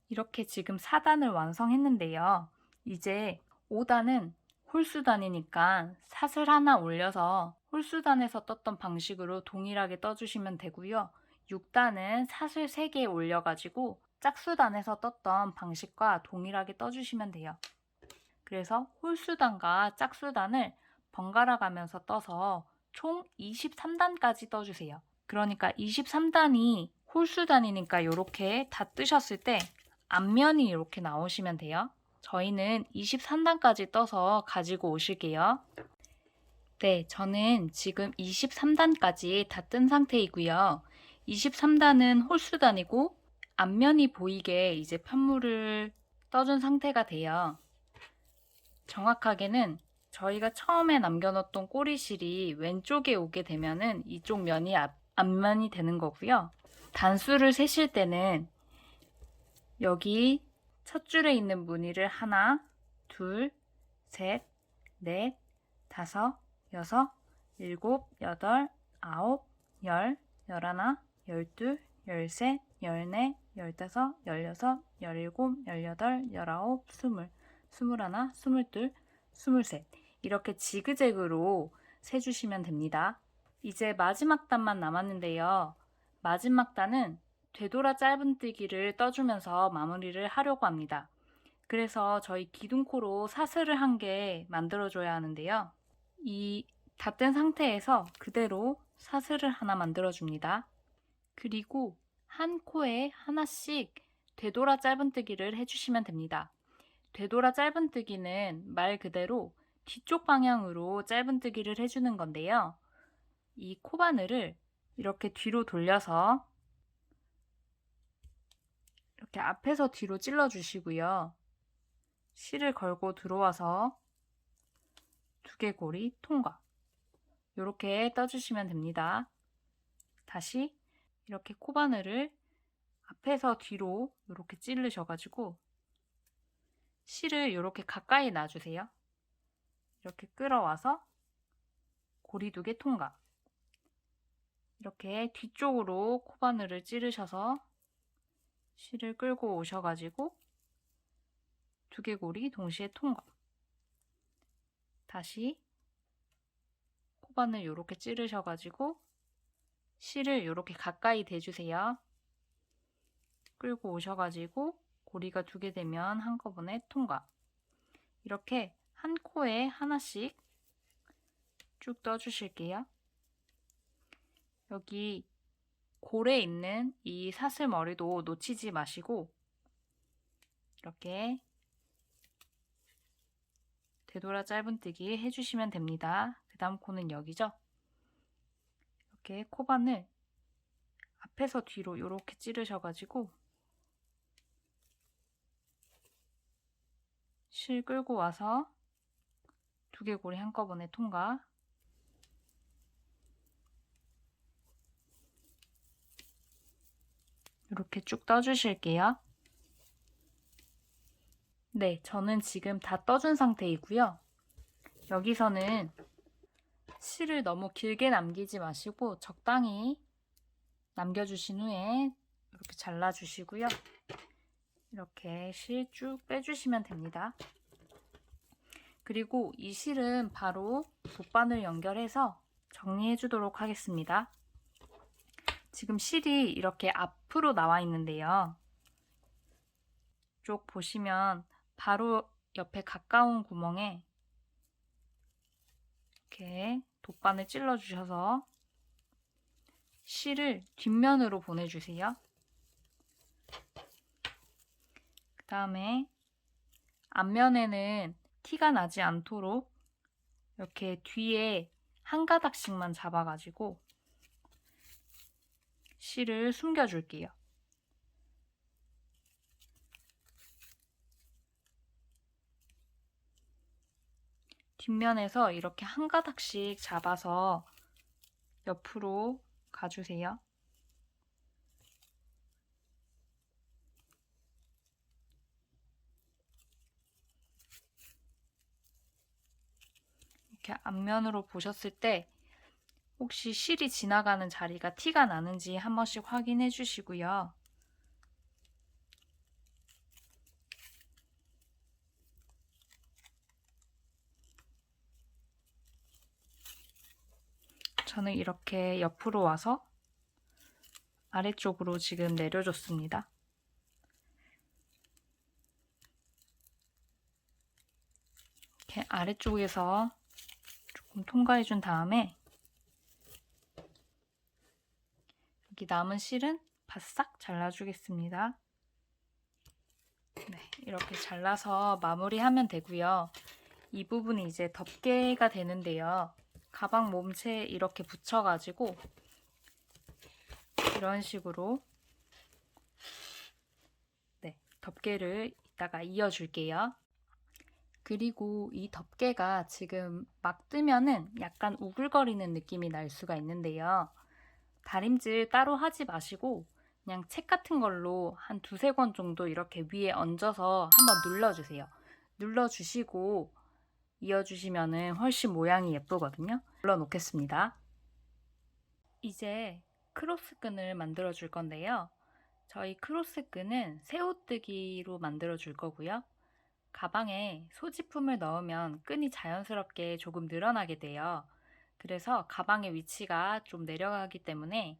이렇게 지금 4단을 완성했는데요. 이제 5단은 홀수단이니까 사슬 하나 올려서 홀수단에서 떴던 방식으로 동일하게 떠주시면 되고요. 6단은 사슬 3개 올려가지고 짝수단에서 떴던 방식과 동일하게 떠주시면 돼요. 그래서 홀수단과 짝수단을 번갈아 가면서 떠서 총 23단까지 떠주세요. 그러니까 23단이 홀수단이니까 이렇게 다 뜨셨을 때 앞면이 이렇게 나오시면 돼요. 저희는 23단까지 떠서 가지고 오실게요. 네, 저는 지금 23단까지 다 뜬 상태이고요. 23단은 홀수단이고 앞면이 보이게 이제 편물을 떠준 상태가 돼요. 정확하게는 저희가 처음에 남겨놓던 꼬리실이 왼쪽에 오게 되면은 이쪽 면이 앞면이 되는 거고요. 단수를 세실 때는 여기 첫 줄에 있는 무늬를 하나, 둘, 셋, 넷, 5, 6, 7, 8, 9, 10, 11, 12, 13, 14, 15, 16, 17, 18, 19, 20, 21, 22, 23 이렇게 지그재그로 세주시면 됩니다. 이제 마지막 단만 남았는데요. 마지막 단은 되돌아 짧은뜨기를 떠주면서 마무리를 하려고 합니다. 그래서 저희 기둥코로 사슬을 한 개 만들어줘야 하는데요. 이 다 뜬 상태에서 그대로 사슬을 하나 만들어줍니다. 그리고 한 코에 하나씩 되돌아 짧은뜨기를 해주시면 됩니다. 되돌아 짧은뜨기는 말 그대로 뒤쪽 방향으로 짧은뜨기를 해주는 건데요. 이 코바늘을 이렇게 뒤로 돌려서 이렇게 앞에서 뒤로 찔러 주시고요. 실을 걸고 들어와서 두개골이 통과. 이렇게 떠주시면 됩니다. 다시 이렇게 코바늘을 앞에서 뒤로 이렇게 찌르셔가지고 실을 이렇게 가까이 놔주세요. 이렇게 끌어와서 고리 2개 통과. 이렇게 뒤쪽으로 코바늘을 찌르셔서 실을 끌고 오셔가지고 두개골이 동시에 통과. 다시 코바늘 이렇게 찌르셔가지고 실을 이렇게 가까이 대주세요. 끌고 오셔가지고 고리가 2개 되면 한꺼번에 통과. 이렇게 한 코에 하나씩 쭉 떠주실게요. 여기 골에 있는 이 사슬머리도 놓치지 마시고 이렇게 되돌아 짧은뜨기 해주시면 됩니다. 그 다음 코는 여기죠. 이렇게 코바늘 앞에서 뒤로 이렇게 찌르셔가지고 실 끌고 와서 두개골이 한꺼번에 통과. 이렇게 쭉 떠주실게요. 네, 저는 지금 다 떠준 상태이고요. 여기서는 실을 너무 길게 남기지 마시고 적당히 남겨주신 후에 이렇게 잘라주시고요. 이렇게 실 쭉 빼주시면 됩니다. 그리고 이 실은 바로 돗바늘 연결해서 정리해 주도록 하겠습니다. 지금 실이 이렇게 앞으로 나와 있는데요. 이쪽 보시면 바로 옆에 가까운 구멍에 이렇게 돗바늘 찔러 주셔서 실을 뒷면으로 보내주세요. 그 다음에 앞면에는 티가 나지 않도록 이렇게 뒤에 한 가닥씩만 잡아가지고 실을 숨겨줄게요. 뒷면에서 이렇게 한 가닥씩 잡아서 옆으로 가주세요. 이렇게 앞면으로 보셨을 때 혹시 실이 지나가는 자리가 티가 나는지 한 번씩 확인해 주시고요. 저는 이렇게 옆으로 와서 아래쪽으로 지금 내려줬습니다. 이렇게 아래쪽에서 조금 통과해 준 다음에 여기 남은 실은 바싹 잘라주겠습니다. 네, 이렇게 잘라서 마무리하면 되고요. 이 부분이 이제 덮개가 되는데요. 가방 몸체에 이렇게 붙여가지고 이런 식으로 덮개를 이따가 이어줄게요. 그리고 이 덮개가 지금 막 뜨면은 약간 우글거리는 느낌이 날 수가 있는데요. 다림질 따로 하지 마시고 그냥 책 같은 걸로 한 두세 권 정도 이렇게 위에 얹어서 한번 눌러주세요. 눌러주시고 이어주시면은 훨씬 모양이 예쁘거든요. 눌러놓겠습니다. 이제 크로스 끈을 만들어 줄 건데요. 저희 크로스 끈은 새우뜨기로 만들어 줄 거고요. 가방에 소지품을 넣으면 끈이 자연스럽게 조금 늘어나게 돼요. 그래서 가방의 위치가 좀 내려가기 때문에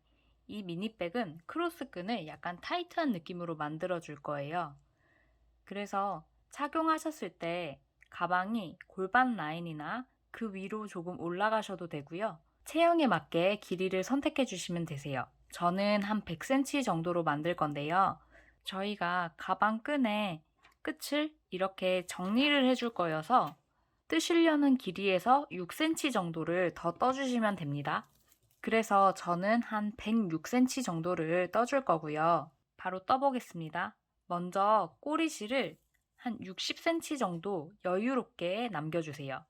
이 미니백은 크로스 끈을 약간 타이트한 느낌으로 만들어 줄 거예요. 그래서 착용하셨을 때 가방이 골반 라인이나 그 위로 조금 올라가셔도 되고요. 체형에 맞게 길이를 선택해 주시면 되세요. 저는 한 100cm 정도로 만들 건데요. 저희가 가방 끈의 끝을 이렇게 정리를 해줄 거여서 뜨시려는 길이에서 6cm 정도를 더 떠주시면 됩니다. 그래서 저는 한 106cm 정도를 떠줄 거고요. 바로 떠보겠습니다. 먼저 꼬리실을 한 60cm 정도 여유롭게 남겨주세요.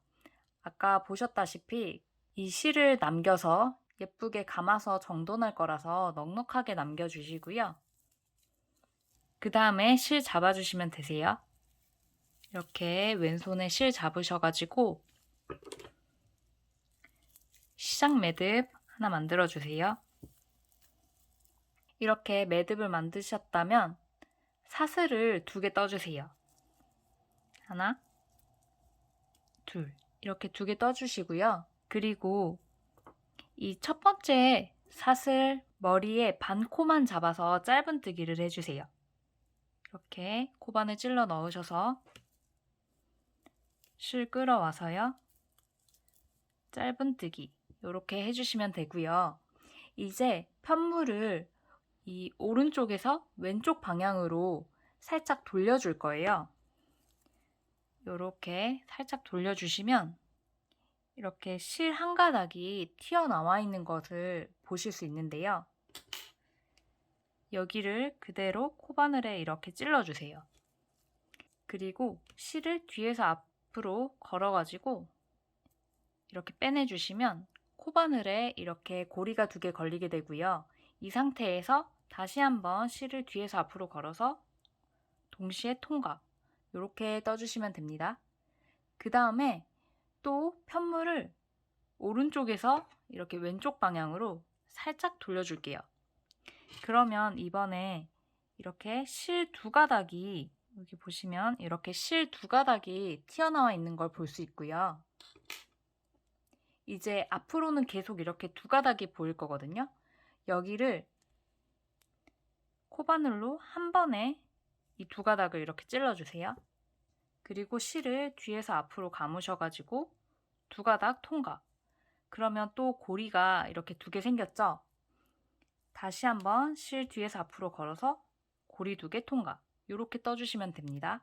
아까 보셨다시피 이 실을 남겨서 예쁘게 감아서 정돈할 거라서 넉넉하게 남겨주시고요. 그 다음에 실 잡아주시면 되세요. 이렇게 왼손에 실 잡으셔가지고 시작 매듭 하나 만들어주세요. 이렇게 매듭을 만드셨다면 사슬을 2개 떠주세요. 하나, 둘 이렇게 2개 떠주시고요. 그리고 이 첫 번째 사슬 머리에 반코만 잡아서 짧은뜨기를 해주세요. 이렇게 코반을 찔러 넣으셔서 실 끌어와서요. 짧은뜨기 이렇게 해주시면 되고요. 이제 편물을 이 오른쪽에서 왼쪽 방향으로 살짝 돌려줄 거예요. 이렇게 살짝 돌려주시면 이렇게 실 한 가닥이 튀어나와 있는 것을 보실 수 있는데요. 여기를 그대로 코바늘에 이렇게 찔러주세요. 그리고 실을 뒤에서 앞으로 걸어가지고 이렇게 빼내주시면 코바늘에 이렇게 고리가 2개 걸리게 되고요. 이 상태에서 다시 한번 실을 뒤에서 앞으로 걸어서 동시에 통각 이렇게 떠주시면 됩니다. 그 다음에 또 편물을 오른쪽에서 이렇게 왼쪽 방향으로 살짝 돌려줄게요. 그러면 이번에 이렇게 실 두 가닥이, 여기 보시면 이렇게 실 두 가닥이 튀어나와 있는 걸 볼 수 있고요. 이제 앞으로는 계속 이렇게 두 가닥이 보일 거거든요. 여기를 코바늘로 한 번에 이 두 가닥을 이렇게 찔러주세요. 그리고 실을 뒤에서 앞으로 감으셔가지고 두 가닥 통과. 그러면 또 고리가 이렇게 두 개 생겼죠? 다시 한번 실 뒤에서 앞으로 걸어서 고리 두 개 통과. 이렇게 떠주시면 됩니다.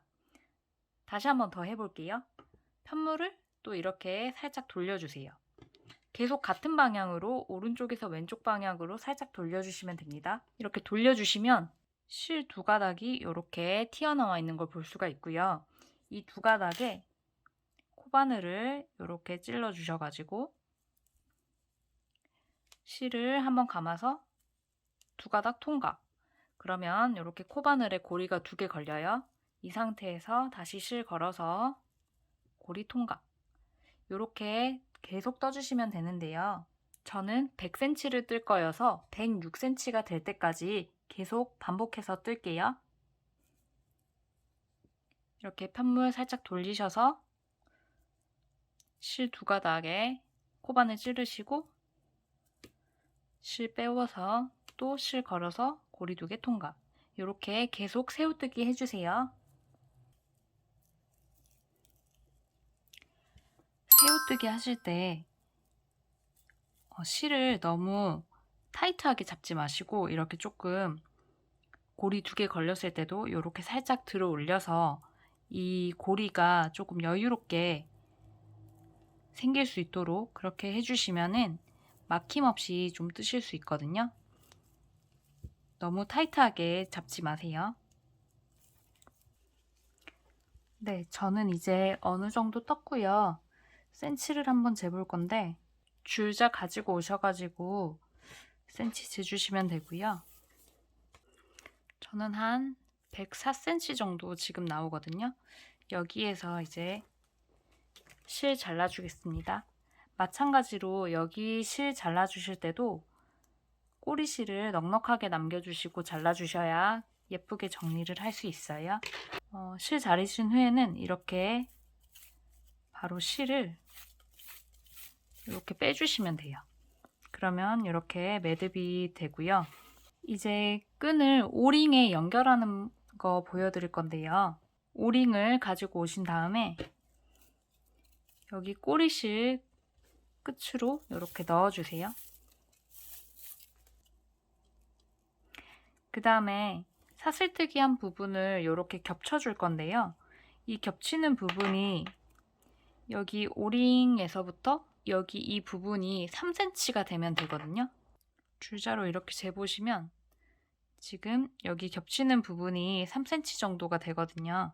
다시 한번 더 해볼게요. 편물을 또 이렇게 살짝 돌려주세요. 계속 같은 방향으로 오른쪽에서 왼쪽 방향으로 살짝 돌려주시면 됩니다. 이렇게 돌려주시면 실 두 가닥이 이렇게 튀어나와 있는 걸 볼 수가 있고요. 이 두 가닥에 코바늘을 이렇게 찔러 주셔가지고 실을 한번 감아서 두 가닥 통과. 그러면 이렇게 코바늘에 고리가 두 개 걸려요. 이 상태에서 다시 실 걸어서 고리 통과. 이렇게 계속 떠주시면 되는데요. 저는 100cm를 뜰 거여서 106cm가 될 때까지 계속 반복해서 뜰게요. 이렇게 편물 살짝 돌리셔서 실 두 가닥에 코바늘 찌르시고 실 빼워서 또 실 걸어서 고리 두 개 통과. 이렇게 계속 새우뜨기 해주세요. 새우뜨기 하실 때 실을 너무 타이트하게 잡지 마시고 이렇게 조금 고리 두 개 걸렸을 때도 이렇게 살짝 들어 올려서 이 고리가 조금 여유롭게 생길 수 있도록 그렇게 해주시면은 막힘없이 좀 뜨실 수 있거든요. 너무 타이트하게 잡지 마세요. 네, 저는 이제 어느 정도 떴고요. 센치를 한번 재볼 건데 줄자 가지고 오셔가지고 센치 재주시면 되고요. 저는 한 104cm 정도 지금 나오거든요. 여기에서 이제 실 잘라주겠습니다. 마찬가지로 여기 실 잘라주실 때도 꼬리실을 넉넉하게 남겨주시고 잘라주셔야 예쁘게 정리를 할 수 있어요. 실 자르신 후에는 이렇게 바로 실을 이렇게 빼주시면 돼요. 그러면 이렇게 매듭이 되고요. 이제 끈을 오링에 연결하는 거 보여드릴 건데요. 오링을 가지고 오신 다음에 여기 꼬리실 끝으로 이렇게 넣어주세요. 그 다음에 사슬뜨기 한 부분을 이렇게 겹쳐줄 건데요. 이 겹치는 부분이 여기 오링에서부터 여기 이 부분이 3cm가 되면 되거든요. 줄자로 이렇게 재보시면 지금 여기 겹치는 부분이 3cm 정도가 되거든요.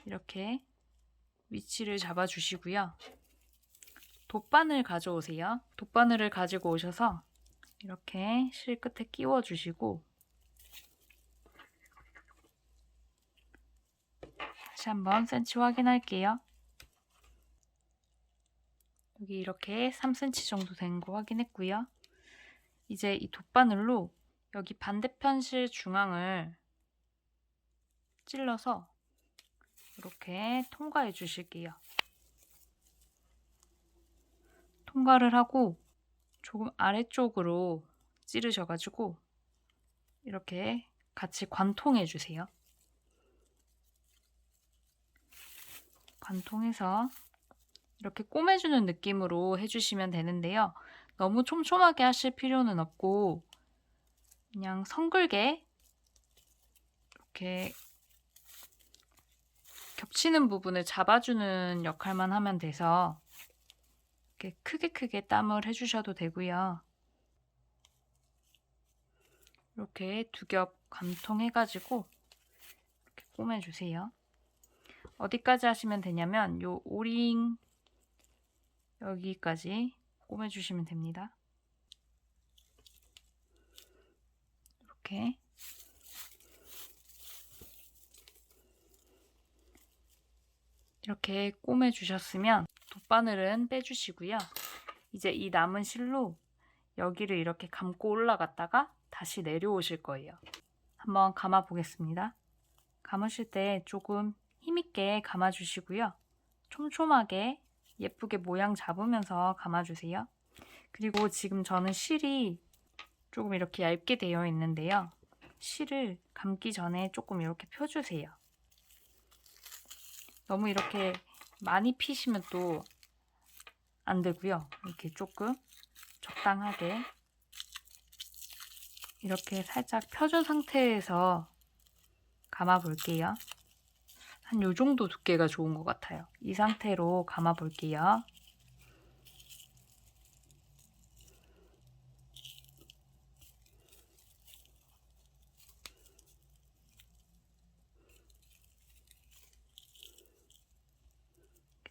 이렇게 위치를 잡아주시고요. 돗바늘 가져오세요. 돗바늘을 가지고 오셔서 이렇게 실 끝에 끼워주시고 다시 한번 센치 확인할게요. 여기 이렇게 3cm 정도 된 거 확인했고요. 이제 이 돗바늘로 여기 반대편 실 중앙을 찔러서 이렇게 통과해 주실게요. 통과를 하고 조금 아래쪽으로 찌르셔가지고 이렇게 같이 관통해 주세요. 관통해서 이렇게 꼬매주는 느낌으로 해주시면 되는데요. 너무 촘촘하게 하실 필요는 없고 그냥 성글게 이렇게 겹치는 부분을 잡아주는 역할만 하면 돼서 이렇게 크게 땀을 해주셔도 되고요. 이렇게 두 겹 관통해가지고 이렇게 꼬매주세요. 어디까지 하시면 되냐면 요 오링 여기까지 꼬매주시면 됩니다. 이렇게 꼬매주셨으면 돗바늘은 빼주시고요. 이제 이 남은 실로 여기를 이렇게 감고 올라갔다가 다시 내려오실 거예요. 한번 감아 보겠습니다. 감으실 때 조금 힘있게 감아주시고요. 촘촘하게 예쁘게 모양 잡으면서 감아주세요. 그리고 지금 저는 실이 조금 이렇게 얇게 되어 있는데요. 실을 감기 전에 조금 이렇게 펴주세요. 너무 이렇게 많이 피시면 또 안 되고요. 이렇게 조금 적당하게 이렇게 살짝 펴준 상태에서 감아 볼게요. 한 요 정도 두께가 좋은 것 같아요. 이 상태로 감아 볼게요.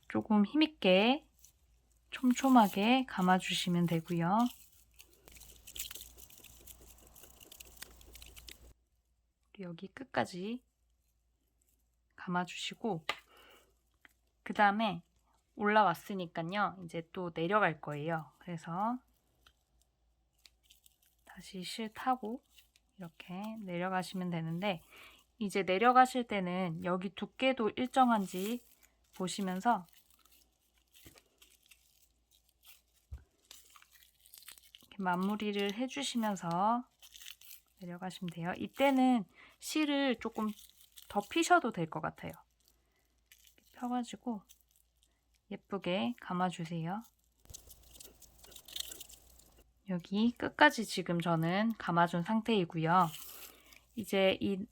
조금 힘있게 촘촘하게 감아주시면 되고요. 여기 끝까지 감아주시고 그 다음에 올라왔으니까요. 이제 또 내려갈 거예요. 그래서 다시 실 타고 이렇게 내려가시면 되는데 이제 내려가실 때는 여기 두께도 일정한지 보시면서 이렇게 마무리를 해주시면서 내려가시면 돼요. 이때는 실을 조금 더 피셔도 될 것 같아요. 펴가지고 예쁘게 감아주세요. 여기 끝까지 지금 저는 감아준 상태이고요. 이제 이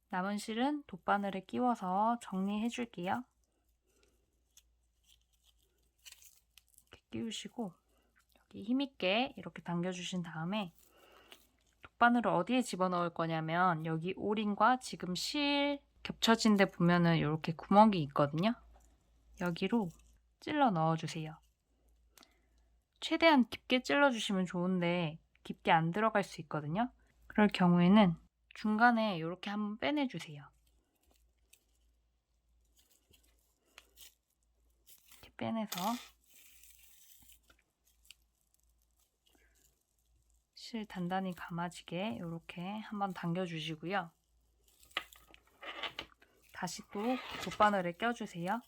남은 실은 돗바늘에 끼워서 정리해 줄게요. 이렇게 끼우시고 여기 힘있게 이렇게 당겨주신 다음에 돗바늘을 어디에 집어넣을 거냐면 여기 오링과 지금 실 겹쳐진 데 보면은 이렇게 구멍이 있거든요. 여기로 찔러 넣어주세요. 최대한 깊게 찔러주시면 좋은데 깊게 안 들어갈 수 있거든요. 그럴 경우에는 중간에 이렇게 한번 빼내주세요. 이렇게 빼내서 실 단단히 감아지게 이렇게 한번 당겨주시고요. 다시 또 돗바늘에 껴주세요.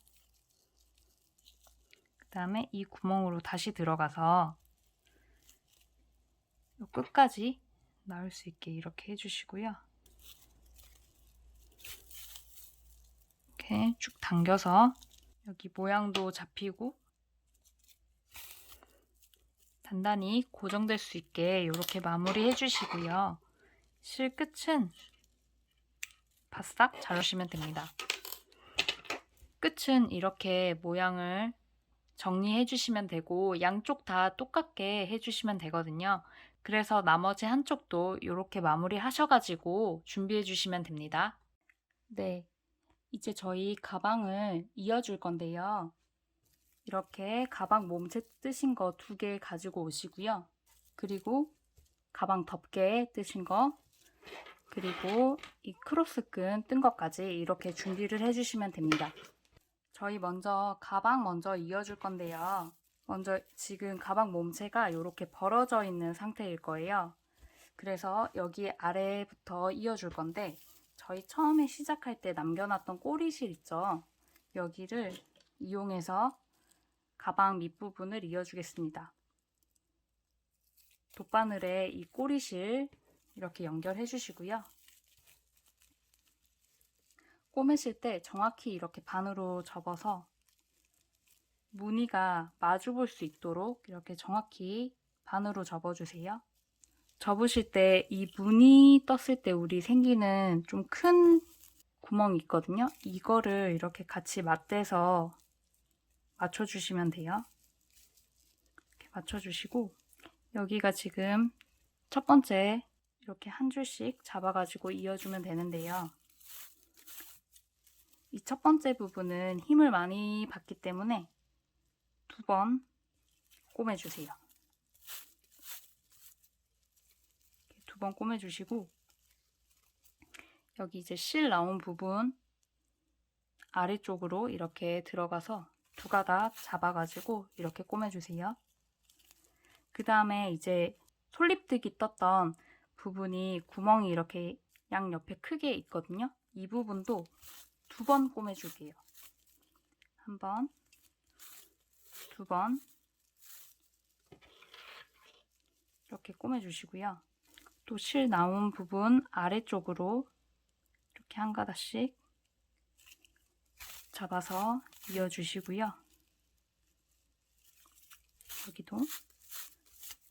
그 다음에 이 구멍으로 다시 들어가서 끝까지 나올 수 있게 이렇게 해주시고요. 이렇게 쭉 당겨서 여기 모양도 잡히고 단단히 고정될 수 있게 이렇게 마무리 해주시고요. 실 끝은 바싹 자르시면 됩니다. 끝은 이렇게 모양을 정리해 주시면 되고 양쪽 다 똑같게 해주시면 되거든요. 그래서 나머지 한쪽도 이렇게 마무리 하셔가지고 준비해 주시면 됩니다. 네, 이제 저희 가방을 이어줄 건데요. 이렇게 가방 몸체 뜨신 거 2개 가지고 오시고요. 그리고 가방 덮개 뜨신 거, 그리고 이 크로스끈 뜬 것까지 이렇게 준비를 해주시면 됩니다. 저희 먼저 가방 먼저 이어줄 건데요. 먼저 지금 가방 몸체가 이렇게 벌어져 있는 상태일 거예요. 그래서 여기 아래부터 이어줄 건데 저희 처음에 시작할 때 남겨놨던 꼬리실 있죠? 여기를 이용해서 가방 밑부분을 이어주겠습니다. 돗바늘에 이 꼬리실 이렇게 연결해 주시고요. 꼬매실 때 정확히 이렇게 반으로 접어서 무늬가 마주 볼 수 있도록 이렇게 정확히 반으로 접어주세요. 접으실 때 이 무늬 떴을 때 우리 생기는 좀 큰 구멍이 있거든요. 이거를 이렇게 같이 맞대서 맞춰주시면 돼요. 이렇게 맞춰주시고 여기가 지금 첫 번째 이렇게 한 줄씩 잡아가지고 이어주면 되는데요. 이 첫 번째 부분은 힘을 많이 받기 때문에 2번 꼬매주세요. 2번 꼬매주시고 여기 이제 실 나온 부분 아래쪽으로 이렇게 들어가서 두 가닥 잡아가지고 이렇게 꼬매주세요. 그 다음에 이제 솔립뜨기 떴던 부분이 구멍이 이렇게 양옆에 크게 있거든요. 이 부분도 2번 꼬매줄게요. 1번, 2번 이렇게 꼬매주시고요. 또 실 나온 부분 아래쪽으로 이렇게 한 가닥씩 잡아서 이어주시고요. 여기도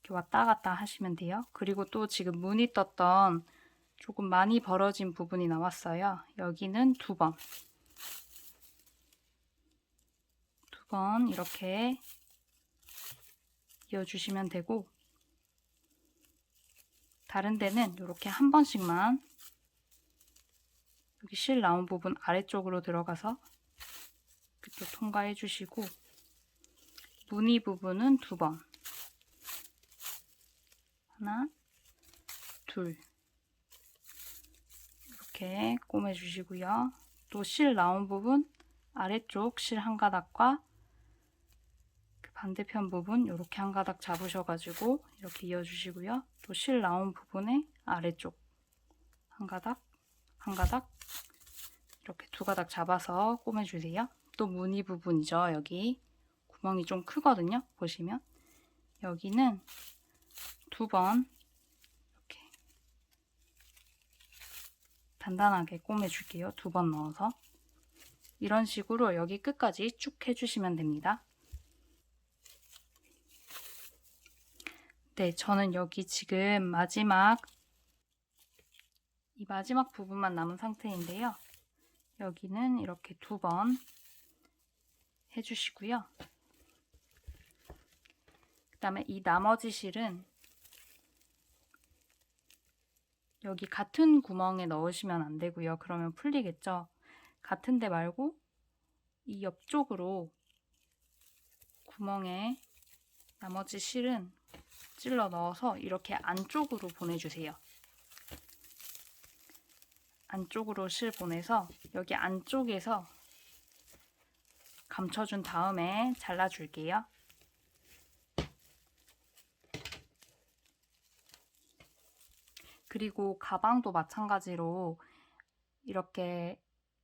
이렇게 왔다 갔다 하시면 돼요. 그리고 또 지금 무늬 떴던 조금 많이 벌어진 부분이 나왔어요. 여기는 2번. 2번 이렇게 이어주시면 되고, 다른 데는 이렇게 한 번씩만 여기 실 나온 부분 아래쪽으로 들어가서 그쪽 통과해 주시고, 무늬 부분은 2번. 하나, 둘 이렇게 꼬매 주시고요. 또 실 나온 부분 아래쪽 실 한 가닥과 그 반대편 부분 이렇게 한 가닥 잡으셔가지고 이렇게 이어주시고요. 또 실 나온 부분의 아래쪽 한 가닥, 한 가닥 이렇게 2가닥 잡아서 꼬매주세요. 또 무늬 부분이죠. 여기 구멍이 좀 크거든요. 보시면 여기는 2번 이렇게 단단하게 꼬매줄게요. 2번 넣어서 이런 식으로 여기 끝까지 쭉 해주시면 됩니다. 네, 저는 여기 지금 이 마지막 부분만 남은 상태인데요. 여기는 이렇게 2번 해주시고요. 그 다음에 이 나머지 실은 여기 같은 구멍에 넣으시면 안 되고요. 그러면 풀리겠죠. 같은 데 말고 이 옆쪽으로 구멍에 나머지 실은 찔러 넣어서 이렇게 안쪽으로 보내주세요. 안쪽으로 실 보내서 여기 안쪽에서 감춰준 다음에 잘라줄게요. 그리고 가방도 마찬가지로 이렇게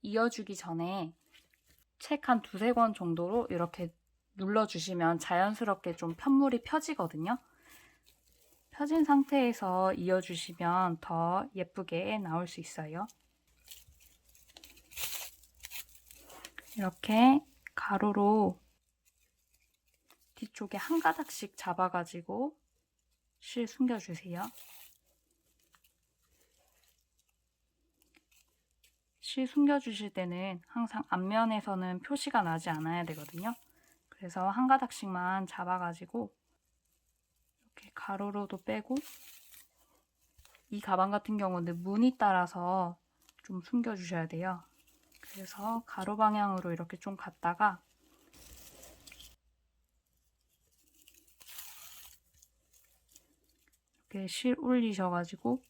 이어주기 전에 책 한 2-3권 정도로 이렇게 눌러주시면 자연스럽게 좀 편물이 펴지거든요. 펴진 상태에서 이어주시면 더 예쁘게 나올 수 있어요. 이렇게 가로로 뒤쪽에 한 가닥씩 잡아가지고 실 숨겨주세요. 실 숨겨주실 때는 항상 앞면에서는 표시가 나지 않아야 되거든요. 그래서 한 가닥씩만 잡아가지고 이렇게 가로로도 빼고, 이 가방 같은 경우는 무늬 따라서 좀 숨겨주셔야 돼요. 그래서 가로 방향으로 이렇게 좀 갔다가 이렇게 실 올리셔가지고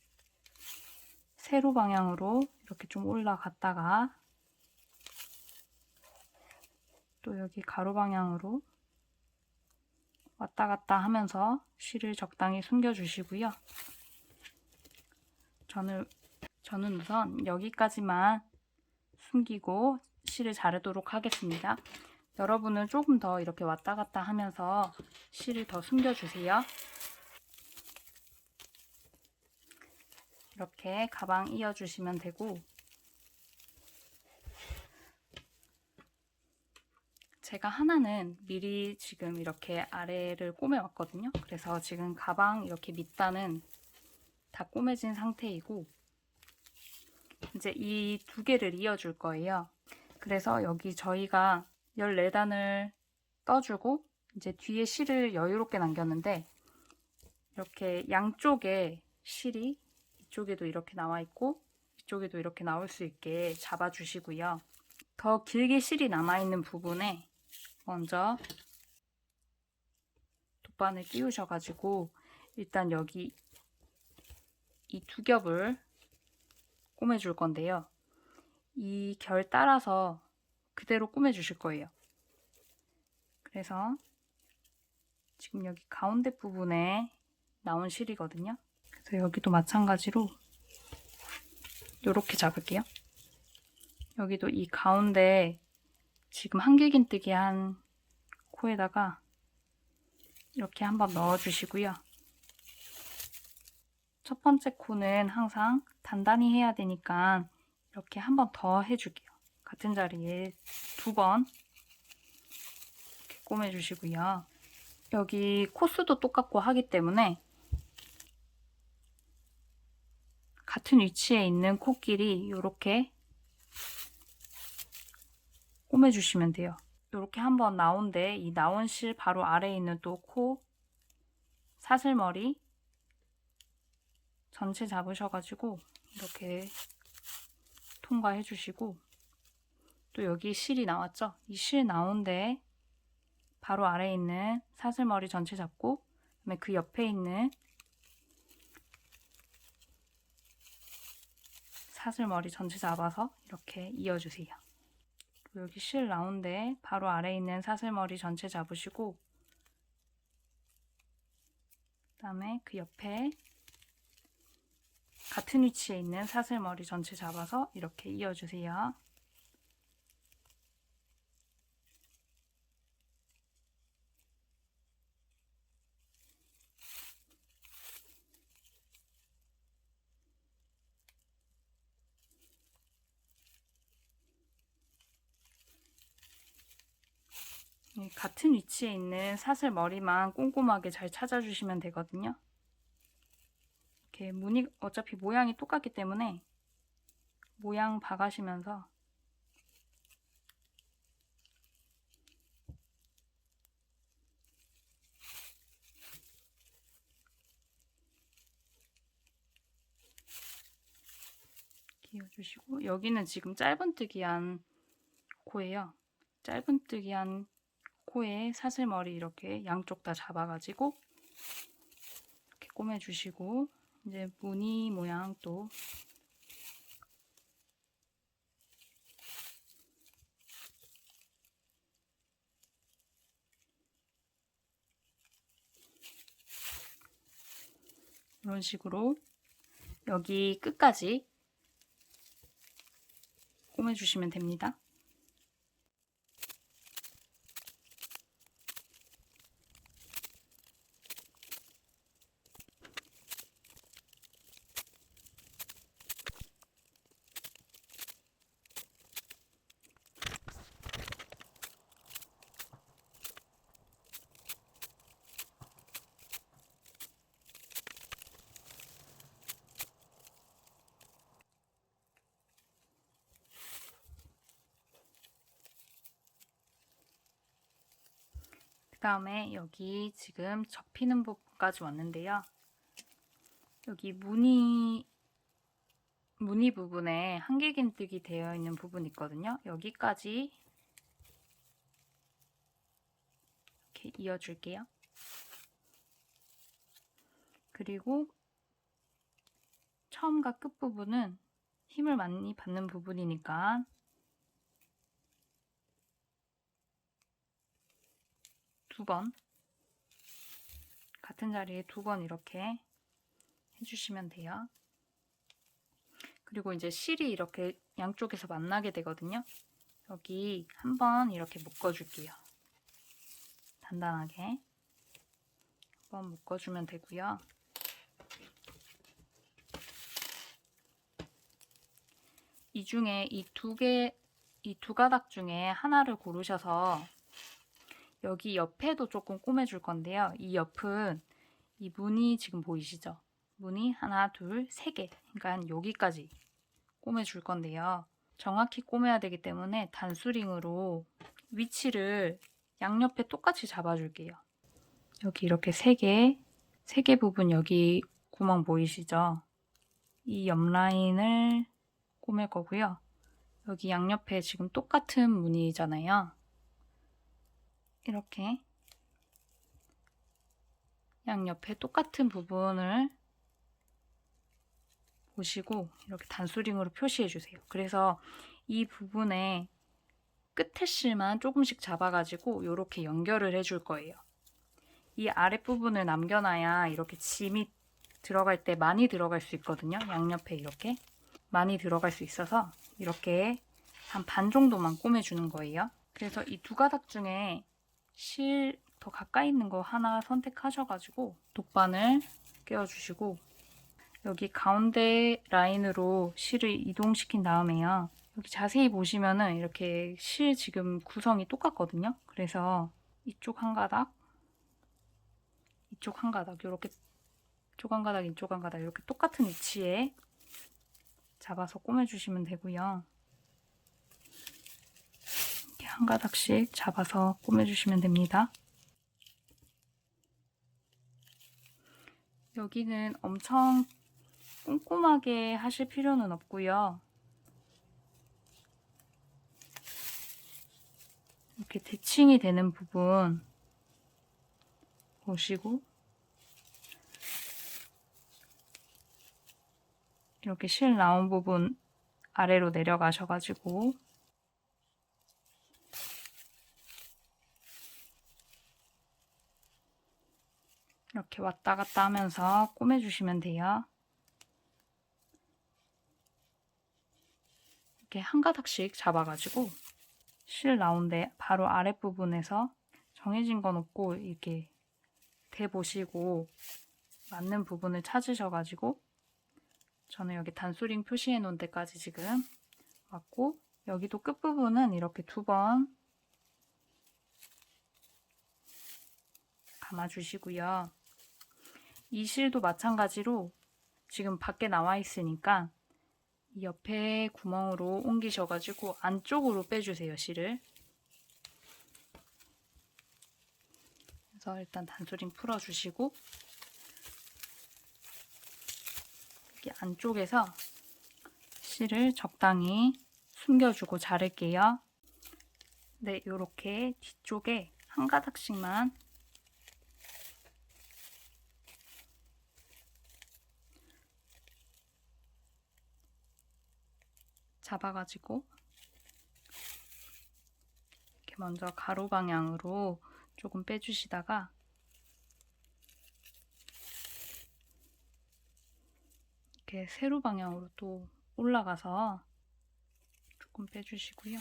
세로 방향으로 이렇게 좀 올라갔다가 또 여기 가로 방향으로 왔다 갔다 하면서 실을 적당히 숨겨주시고요. 저는 우선 여기까지만 숨기고 실을 자르도록 하겠습니다. 여러분은 조금 더 이렇게 왔다 갔다 하면서 실을 더 숨겨주세요. 이렇게 가방 이어주시면 되고, 제가 하나는 미리 지금 이렇게 아래를 꼬매왔거든요. 그래서 지금 가방 이렇게 밑단은 다 꼬매진 상태이고, 이제 이 2개를 이어줄 거예요. 그래서 여기 저희가 14단을 떠주고 이제 뒤에 실을 여유롭게 남겼는데, 이렇게 양쪽에 실이 이쪽에도 이렇게 나와 있고 이쪽에도 이렇게 나올 수 있게 잡아주시고요. 더 길게 실이 남아있는 부분에 먼저 돗바늘 끼우셔가지고 일단 여기 이 2겹을 꼬매줄 건데요. 이 결 따라서 그대로 꼬매주실 거예요. 그래서 지금 여기 가운데 부분에 나온 실이거든요. 그래서 여기도 마찬가지로 이렇게 잡을게요. 여기도 이 가운데 지금 한길긴뜨기 한 코에다가 이렇게 한번 넣어주시고요. 첫 번째 코는 항상 단단히 해야 되니까 이렇게 한 번 더 해줄게요. 같은 자리에 2번 이렇게 꼬매주시고요. 여기 코수도 똑같고 하기 때문에 같은 위치에 있는 코끼리 이렇게 꼬매주시면 돼요. 이렇게 한번 나온데 이 나온 실 바로 아래에 있는 또 코 사슬머리 전체 잡으셔가지고 이렇게 통과해 주시고, 또 여기 실이 나왔죠? 이 실 나온데 바로 아래에 있는 사슬머리 전체 잡고, 그다음에 그 옆에 있는 사슬머리 전체 잡아서 이렇게 이어주세요. 여기 실 나온데 바로 아래에 있는 사슬머리 전체 잡으시고, 그 다음에 그 옆에 같은 위치에 있는 사슬머리 전체 잡아서 이렇게 이어주세요. 같은 위치에 있는 사슬머리만 꼼꼼하게 잘 찾아주시면 되거든요. 이렇게 무늬 어차피 모양이 똑같기 때문에 모양 봐가시면서 끼워주시고, 여기는 지금 짧은뜨기한 코예요. 짧은뜨기한 코에 사슬머리 이렇게 양쪽 다 잡아가지고 이렇게 꼬매주시고, 이제 무늬 모양 또 이런 식으로 여기 끝까지 꼬매주시면 됩니다. 그 다음에 여기 지금 접히는 부분까지 왔는데요. 여기 무늬 부분에 한길긴뜨기 되어 있는 부분 있거든요. 여기까지 이렇게 이어줄게요. 그리고 처음과 끝 부분은 힘을 많이 받는 부분이니까 두 번, 같은 자리에 2번 이렇게 해주시면 돼요. 그리고 이제 실이 이렇게 양쪽에서 만나게 되거든요. 여기 한번 이렇게 묶어줄게요. 단단하게 한번 묶어주면 되고요. 이 중에 이 두 가닥 중에 하나를 고르셔서 여기 옆에도 조금 꼬매줄 건데요. 이 옆은 이 무늬 지금 보이시죠? 무늬 하나, 둘, 3개. 그러니까 여기까지 꼬매줄 건데요. 정확히 꼬매야 되기 때문에 단수링으로 위치를 양옆에 똑같이 잡아줄게요. 여기 이렇게 3개 부분 여기 구멍 보이시죠? 이 옆 라인을 꼬맬 거고요. 여기 양옆에 지금 똑같은 무늬잖아요. 이렇게 양옆에 똑같은 부분을 보시고 이렇게 단수링으로 표시해 주세요. 그래서 이 부분에 끝에 실만 조금씩 잡아가지고 이렇게 연결을 해줄 거예요. 이 아랫부분을 남겨놔야 이렇게 짐이 들어갈 때 많이 들어갈 수 있거든요. 양옆에 이렇게 많이 들어갈 수 있어서 이렇게 한 반 정도만 꼬매주는 거예요. 그래서 이 두 가닥 중에 실 더 가까이 있는 거 하나 선택하셔가지고 독바늘 끼워주시고 여기 가운데 라인으로 실을 이동시킨 다음에요. 여기 자세히 보시면은 이렇게 실 지금 구성이 똑같거든요. 그래서 이쪽 한 가닥, 이쪽 한 가닥, 이렇게 이쪽 한 가닥, 이쪽 한 가닥 이렇게 똑같은 위치에 잡아서 꼬매주시면 되고요. 이렇게 한 가닥씩 잡아서 꼬매주시면 됩니다. 여기는 엄청 꼼꼼하게 하실 필요는 없고요. 이렇게 대칭이 되는 부분 보시고 이렇게 실 나온 부분 아래로 내려가셔가지고 이렇게 왔다 갔다 하면서 꼬매주시면 돼요. 이렇게 한 가닥씩 잡아가지고 실 나온데 바로 아랫부분에서 정해진 건 없고 이렇게 대보시고 맞는 부분을 찾으셔가지고 저는 여기 단소링 표시해 놓은 데까지 지금 왔고 여기도 끝부분은 이렇게 2번 감아주시고요. 이 실도 마찬가지로 지금 밖에 나와 있으니까 이 옆에 구멍으로 옮기셔가지고 안쪽으로 빼주세요, 실을. 그래서 일단 단소링 풀어주시고 이렇게 안쪽에서 실을 적당히 숨겨주고 자를게요. 네, 이렇게 뒤쪽에 한 가닥씩만 잡아가지고 이렇게 먼저 가로 방향으로 조금 빼주시다가 이렇게 세로 방향으로 또 올라가서 조금 빼주시고요.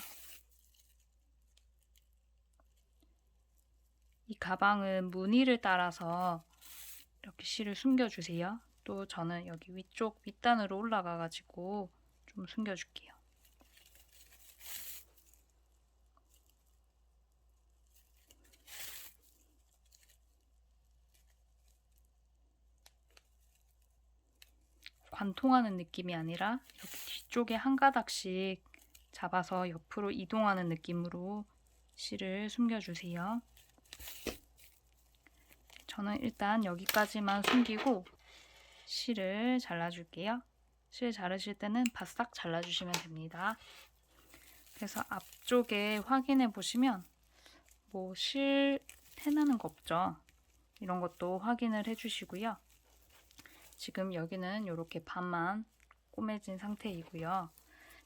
이 가방은 무늬를 따라서 이렇게 실을 숨겨주세요. 또 저는 여기 위쪽 윗단으로 올라가가지고 좀 숨겨줄게요. 관통하는 느낌이 아니라 이렇게 뒤쪽에 한 가닥씩 잡아서 옆으로 이동하는 느낌으로 실을 숨겨주세요. 저는 일단 여기까지만 숨기고 실을 잘라줄게요. 실 자르실 때는 바싹 잘라주시면 됩니다. 그래서 앞쪽에 확인해 보시면 뭐 실 태나는 거 없죠? 이런 것도 확인을 해주시고요. 지금 여기는 이렇게 반만 꼬매진 상태이고요.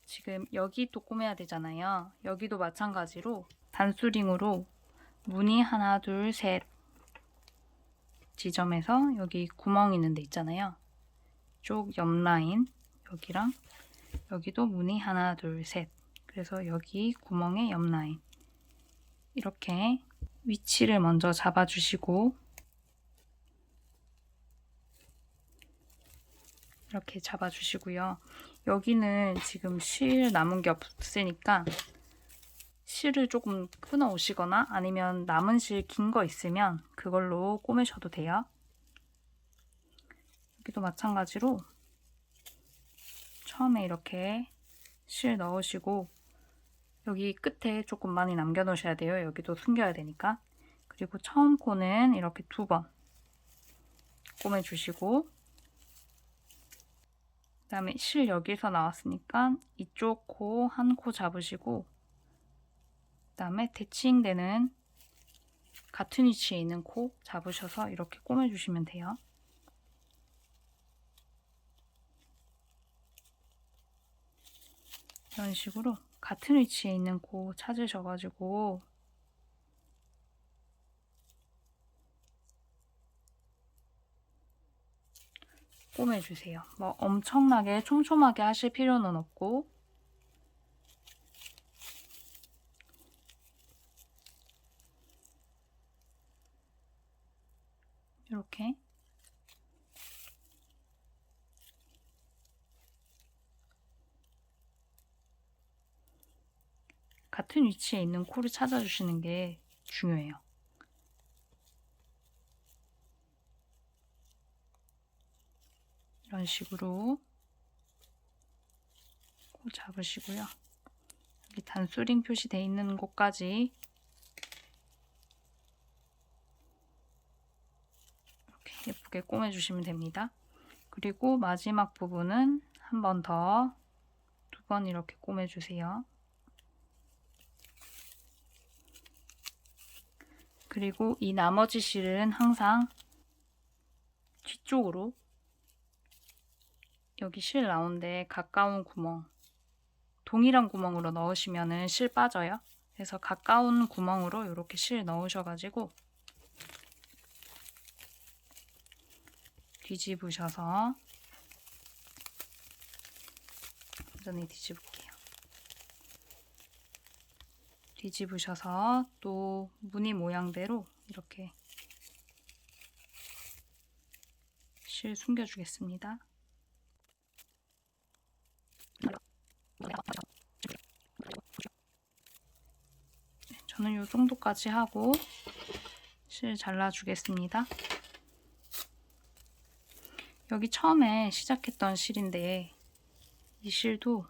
지금 여기도 꼬매야 되잖아요. 여기도 마찬가지로 단수링으로 무늬 하나, 둘, 셋 지점에서 여기 구멍 있는 데 있잖아요. 쪽 옆 라인 여기랑 여기도 무늬 하나, 둘, 셋. 그래서 여기 구멍의 옆 라인 이렇게 위치를 먼저 잡아주시고 이렇게 잡아주시고요. 여기는 지금 실 남은 게 없으니까 실을 조금 끊어 오시거나 아니면 남은 실 긴 거 있으면 그걸로 꼬매셔도 돼요. 여기도 마찬가지로 처음에 이렇게 실 넣으시고 여기 끝에 조금 많이 남겨 놓으셔야 돼요. 여기도 숨겨야 되니까. 그리고 처음 코는 이렇게 2번 꼬매주시고 그 다음에 실 여기서 나왔으니까 이쪽 코 한 코 잡으시고 그 다음에 대칭되는 같은 위치에 있는 코 잡으셔서 이렇게 꼬매주시면 돼요. 이런 식으로 같은 위치에 있는 코 찾으셔가지고 꼬매주세요. 뭐 엄청나게 촘촘하게 하실 필요는 없고 이렇게 같은 위치에 있는 코를 찾아주시는 게 중요해요. 이런 식으로 코 잡으시고요. 여기 단수링 표시되어 있는 곳까지 이렇게 예쁘게 꼬매주시면 됩니다. 그리고 마지막 부분은 한 번 더, 2번 이렇게 꼬매주세요. 그리고 이 나머지 실은 항상 뒤쪽으로 여기 실 나온데 가까운 구멍, 동일한 구멍으로 넣으시면 실 빠져요. 그래서 가까운 구멍으로 이렇게 실 넣으셔가지고 뒤집으셔서 완전히 뒤집을게요. 뒤집으셔서 또 무늬 모양대로 이렇게 실 숨겨주겠습니다. 저는 이 정도까지 하고 실 잘라주겠습니다. 여기 처음에 시작했던 실인데 이 실도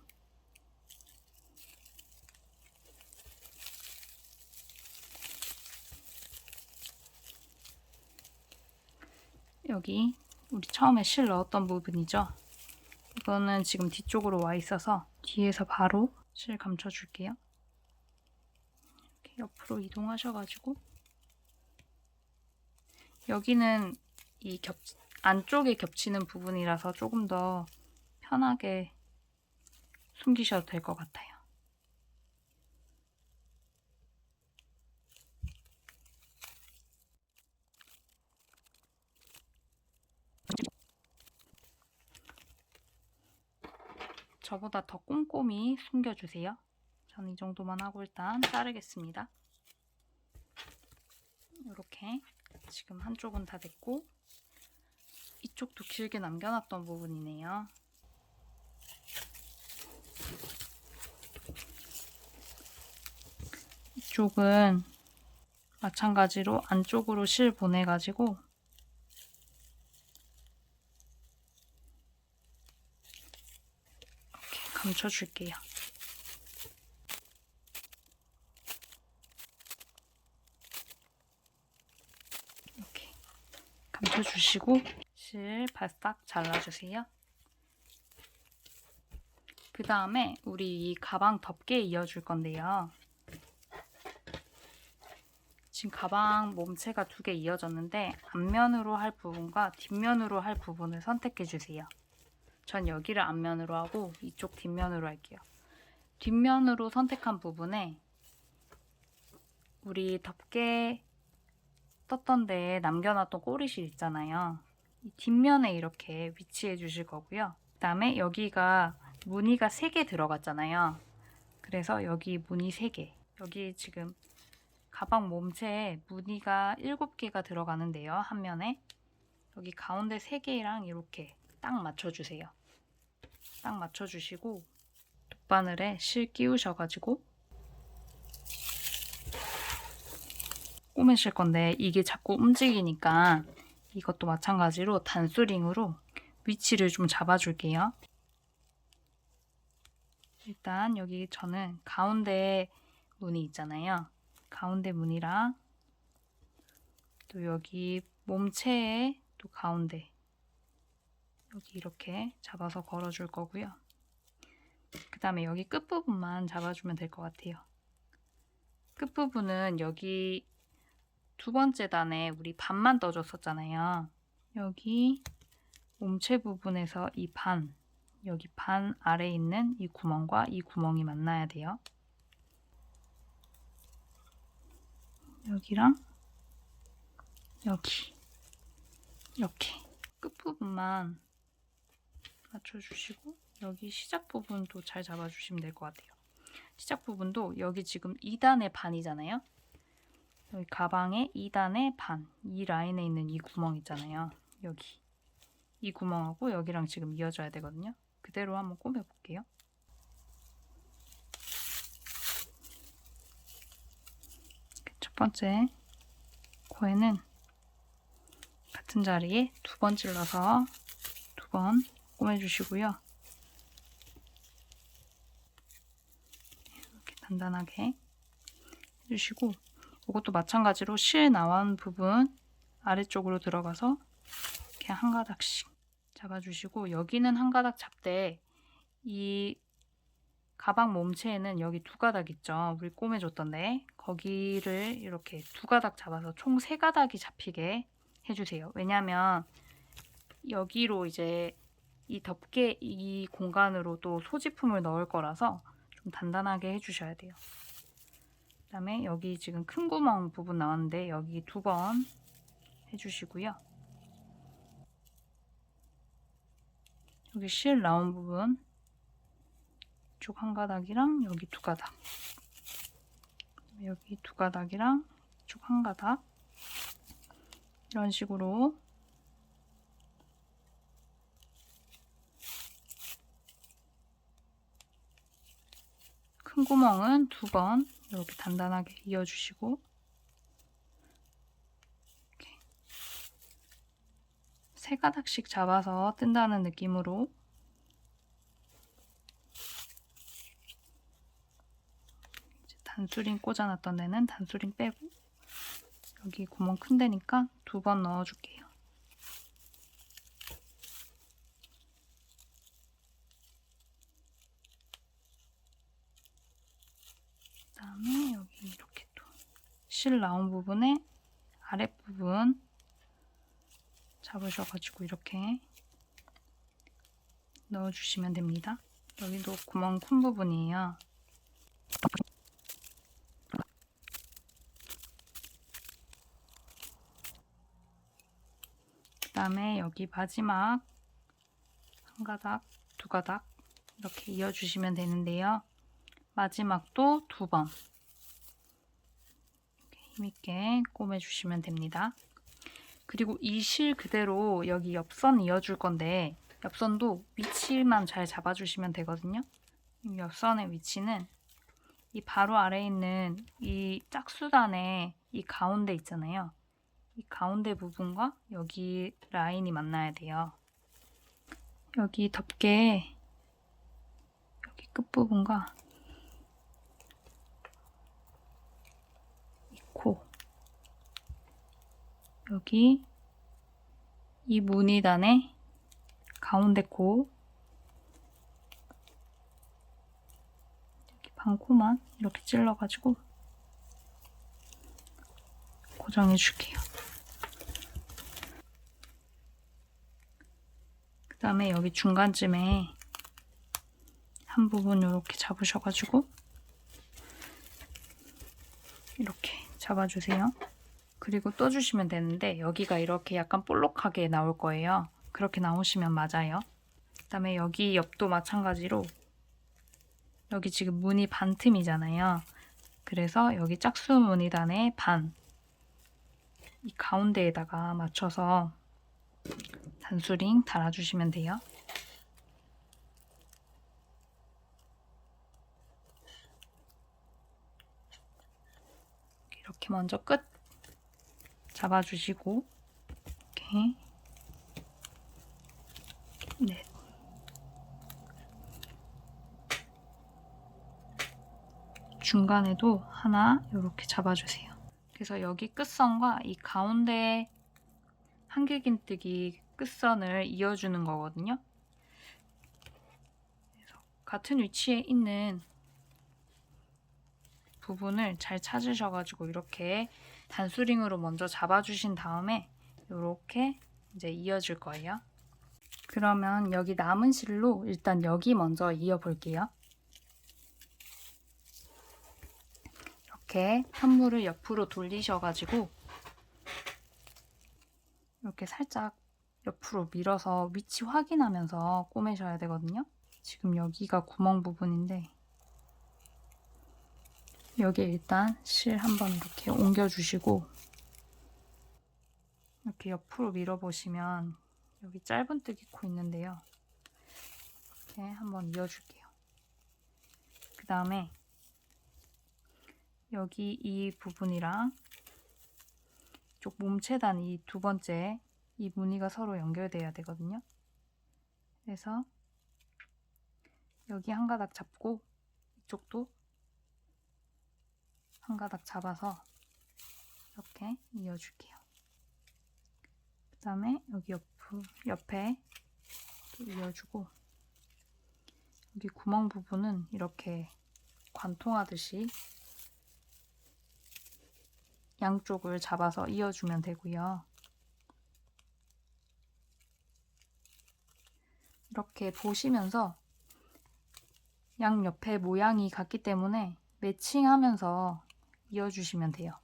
여기 우리 처음에 실 넣었던 부분이죠. 이거는 지금 뒤쪽으로 와 있어서 뒤에서 바로 실 감춰줄게요. 이렇게 옆으로 이동하셔가지고 여기는 이 안쪽에 겹치는 부분이라서 조금 더 편하게 숨기셔도 될 것 같아요. 저보다 더 꼼꼼히 숨겨주세요. 저는 이 정도만 하고 일단 자르겠습니다. 이렇게 지금 한쪽은 다 됐고 이쪽도 길게 남겨놨던 부분이네요. 이쪽은 마찬가지로 안쪽으로 실 보내가지고 이렇게 감춰줄게요. 이렇게 감춰주시고 실 바싹 잘라주세요. 그 다음에 우리 이 가방 덮개 이어줄 건데요. 지금 가방 몸체가 2개 이어졌는데 앞면으로 할 부분과 뒷면으로 할 부분을 선택해 주세요. 전 여기를 앞면으로 하고 이쪽 뒷면으로 할게요. 뒷면으로 선택한 부분에 우리 덮개 떴던 데에 남겨놨던 꼬리실 있잖아요. 이 뒷면에 이렇게 위치해 주실 거고요. 그 다음에 여기가 무늬가 3개 들어갔잖아요. 그래서 여기 무늬 3개, 여기 지금 가방 몸체에 무늬가 7개가 들어가는데요. 한 면에 여기 가운데 3개랑 이렇게 딱 맞춰주세요. 딱 맞춰주시고 돗바늘에 실 끼우셔가지고 꼬매실 건데 이게 자꾸 움직이니까 이것도 마찬가지로 단수링으로 위치를 좀 잡아줄게요. 일단 여기 저는 가운데 무늬 있잖아요. 가운데 무늬랑 또 여기 몸체에 또 가운데 여기 이렇게 잡아서 걸어줄 거고요. 그 다음에 여기 끝부분만 잡아주면 될 것 같아요. 끝부분은 여기 2번째 단에 우리 반만 떠줬었잖아요. 여기 몸체 부분에서 이 반, 여기 반 아래에 있는 이 구멍과 이 구멍이 만나야 돼요. 여기랑 여기 이렇게 끝부분만 맞춰주시고 여기 시작 부분도 잘 잡아주시면 될 것 같아요. 시작 부분도 여기 지금 2단의 반이잖아요. 여기 가방의 2단의 반, 이 라인에 있는 이 구멍 있잖아요. 여기 이 구멍하고 여기랑 지금 이어져야 되거든요. 그대로 한번 꼬매볼게요. 첫 번째 코에는 같은 자리에 2번 찔러서 2번 꼬매주시고요. 이렇게 단단하게 해주시고, 이것도 마찬가지로 실 나온 부분 아래쪽으로 들어가서 이렇게 한 가닥씩 잡아주시고, 여기는 한 가닥 잡되 이 가방 몸체에는 여기 2가닥 있죠. 우리 꼬매줬던데 거기를 이렇게 2가닥 잡아서 총 3가닥이 잡히게 해주세요. 왜냐면 여기로 이제 이 덮개 이 공간으로 또 소지품을 넣을 거라서 좀 단단하게 해주셔야 돼요. 그 다음에 여기 지금 큰 구멍 부분 나왔는데 여기 2번 해주시고요. 여기 실 나온 부분 이쪽 한 가닥이랑 여기 2가닥, 여기 2가닥이랑 이쪽 한 가닥, 이런 식으로 큰 구멍은 2번 이렇게 단단하게 이어주시고, 이렇게 3가닥씩 잡아서 뜬다는 느낌으로 단수링 꽂아놨던 데는 단수링 빼고 여기 구멍 큰 데니까 2번 넣어줄게요. 그 다음에 여기 이렇게 또 실 나온 부분에 아랫부분 잡으셔가지고 이렇게 넣어주시면 됩니다. 여기도 구멍 큰 부분이에요. 그 다음에 여기 마지막 한 가닥, 2가닥 이렇게 이어주시면 되는데요. 마지막도 2번 힘있게 꼬매주시면 됩니다. 그리고 이 실 그대로 여기 옆선 이어줄 건데 옆선도 위치만 잘 잡아주시면 되거든요. 이 옆선의 위치는 이 바로 아래에 있는 이 짝수단의 이 가운데 있잖아요. 이 가운데 부분과 여기 라인이 만나야 돼요. 여기 덮개 여기 끝부분과 이 코, 여기 이 무늬단의 가운데 코, 여기 반코만 이렇게 찔러가지고 고정해 줄게요. 그 다음에 여기 중간쯤에 한 부분 이렇게 잡으셔가지고 이렇게 잡아주세요. 그리고 떠주시면 되는데 여기가 이렇게 약간 볼록하게 나올 거예요. 그렇게 나오시면 맞아요. 그 다음에 여기 옆도 마찬가지로 여기 지금 무늬 반 틈이잖아요. 그래서 여기 짝수 무늬단의 반, 이 가운데에다가 맞춰서 단수링 달아주시면 돼요. 이렇게 먼저 끝 잡아주시고 이렇게 네. 중간에도 하나 이렇게 잡아주세요. 그래서 여기 끝선과 이 가운데 한길긴뜨기 끝선을 이어주는 거거든요. 그래서 같은 위치에 있는 부분을 잘 찾으셔가지고 이렇게 단수링으로 먼저 잡아주신 다음에 이렇게 이제 이어줄 거예요. 그러면 여기 남은 실로 일단 여기 먼저 이어볼게요. 이렇게 현물을 옆으로 돌리셔가지고 이렇게 살짝 옆으로 밀어서 위치 확인하면서 꼬매셔야 되거든요. 지금 여기가 구멍 부분인데 여기에 일단 실 한번 이렇게 옮겨주시고 이렇게 옆으로 밀어보시면 여기 짧은뜨기 코 있는데요. 이렇게 한번 이어줄게요. 그 다음에 여기 이 부분이랑 이쪽 몸체단 이 두 번째 이 무늬가 서로 연결돼야 되거든요. 그래서 여기 한 가닥 잡고 이쪽도 한 가닥 잡아서 이렇게 이어줄게요. 그 다음에 여기 옆에 또 이어주고 여기 구멍 부분은 이렇게 관통하듯이 양쪽을 잡아서 이어주면 되고요. 이렇게 보시면서 양옆에 모양이 같기 때문에 매칭하면서 이어주시면 돼요.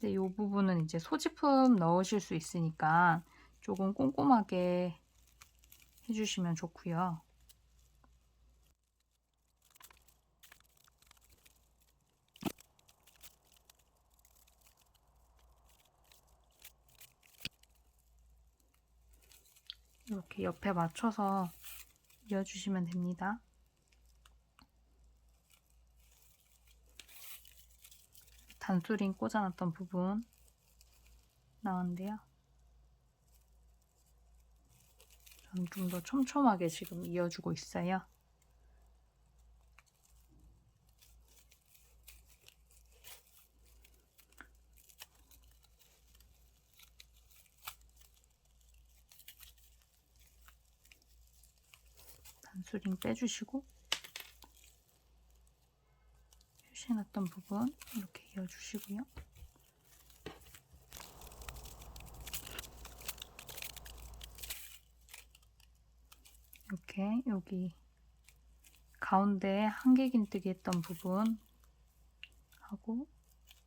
이 부분은 이제 소지품 넣으실 수 있으니까 조금 꼼꼼하게 해주시면 좋고요. 이렇게 옆에 맞춰서 이어주시면 됩니다. 단수링 꽂아놨던 부분 나왔는데요. 저는 좀 더 촘촘하게 지금 이어주고 있어요. 단수링 빼주시고 표시해놨던 부분 이렇게 이어주시고요. 이렇게 여기 가운데 한길긴뜨기 했던 부분 하고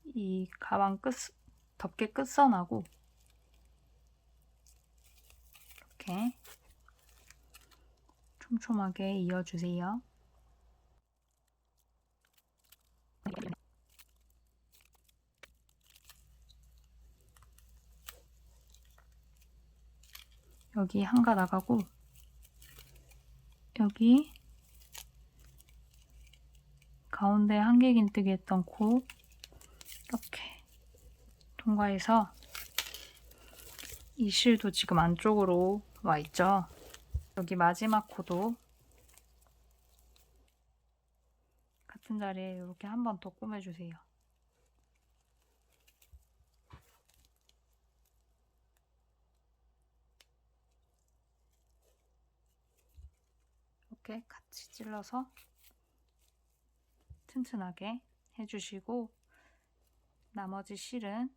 이 가방 덮개 끝선하고 이렇게 촘촘하게 이어주세요. 여기 한가 나가고 여기 가운데 한길긴뜨기 했던 코 이렇게 통과해서 이 실도 지금 안쪽으로 와 있죠. 여기 마지막 코도 같은 자리에 이렇게 한 번 더 꼬매주세요. 이렇게 같이 찔러서 튼튼하게 해주시고 나머지 실은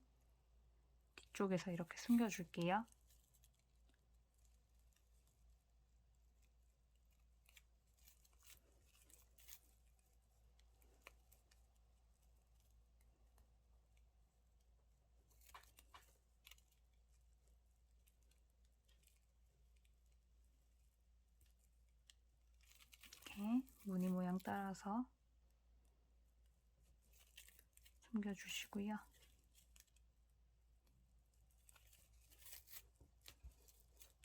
뒤쪽에서 이렇게 숨겨줄게요. 이렇게 무늬 모양 따라서 숨겨주시고요.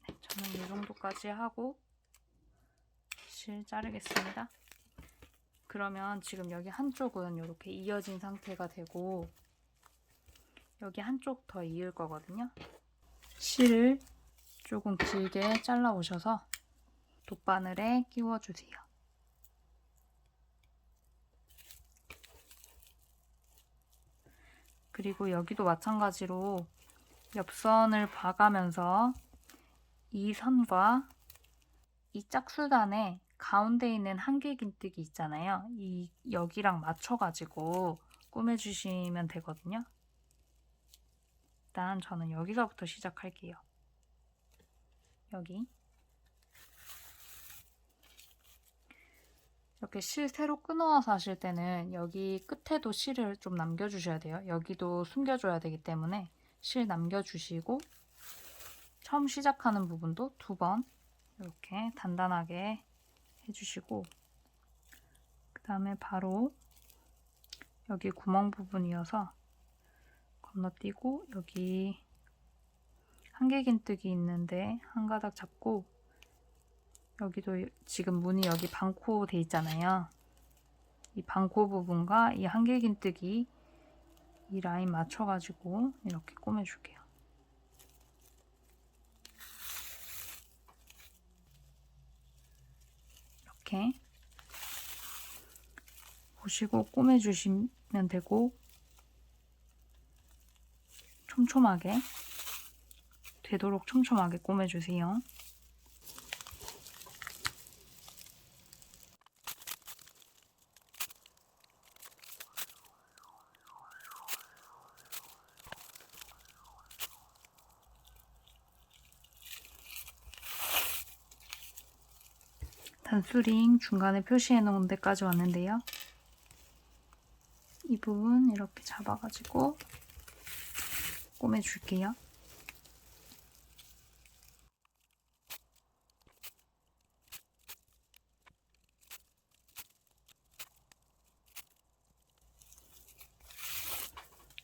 네, 저는 이 정도까지 하고 실 자르겠습니다. 그러면 지금 여기 한쪽은 이렇게 이어진 상태가 되고 여기 한쪽 더 이을 거거든요. 실을 조금 길게 잘라 오셔서 돗바늘에 끼워주세요. 그리고 여기도 마찬가지로 옆선을 봐가면서 이 선과 이 짝수단의 가운데 있는 한길긴뜨기 있잖아요. 여기랑 맞춰가지고 꾸며주시면 되거든요. 일단 저는 여기서부터 시작할게요. 여기 이렇게 실 새로 끊어와서 하실 때는 여기 끝에도 실을 좀 남겨주셔야 돼요. 여기도 숨겨줘야 되기 때문에 실 남겨주시고 처음 시작하는 부분도 2번 이렇게 단단하게 해주시고 그 다음에 바로 여기 구멍 부분이어서 건너뛰고 여기 한길긴뜨기 있는데 한 가닥 잡고 여기도 지금 문이 여기 반코 돼 있잖아요. 이 반코 부분과 이 한길긴뜨기 이 라인 맞춰가지고 이렇게 꼬매줄게요. 이렇게 보시고 꼬매주시면 되고 촘촘하게 되도록 촘촘하게 꼬매주세요. 단수링 중간에 표시해 놓은 데까지 왔는데요. 이 부분 이렇게 잡아가지고 꼬매줄게요.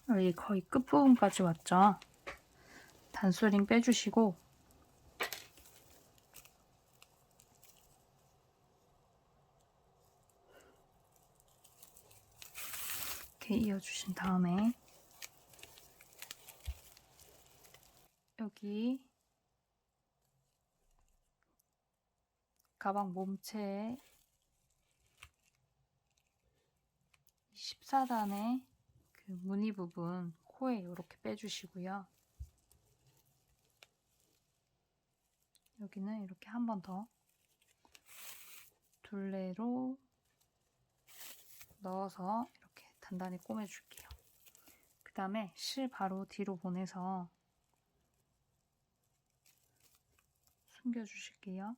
여기 거의 끝부분까지 왔죠. 단수링 빼주시고 이렇게 이어주신 다음에 여기 가방 몸체에 14단의 그 무늬 부분 코에 이렇게 빼주시고요. 여기는 이렇게 한 번 더 둘레로 넣어서 이렇게 단단히 꼬매줄게요. 그 다음에 실 바로 뒤로 보내서 숨겨주실게요.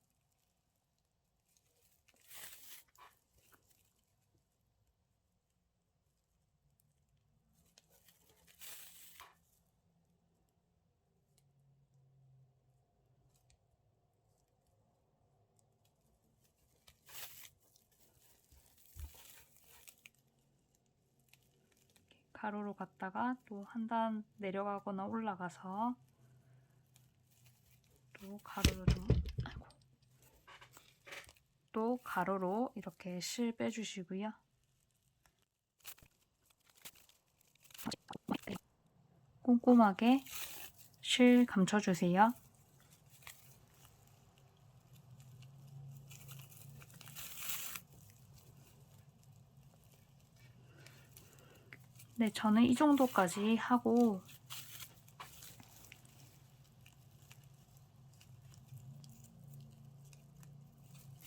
가로로 갔다가 또 한 단 내려가거나 올라가서 또 가로로 또 가로로 이렇게 실 빼주시고요. 꼼꼼하게 실 감춰주세요. 네, 저는 이 정도까지 하고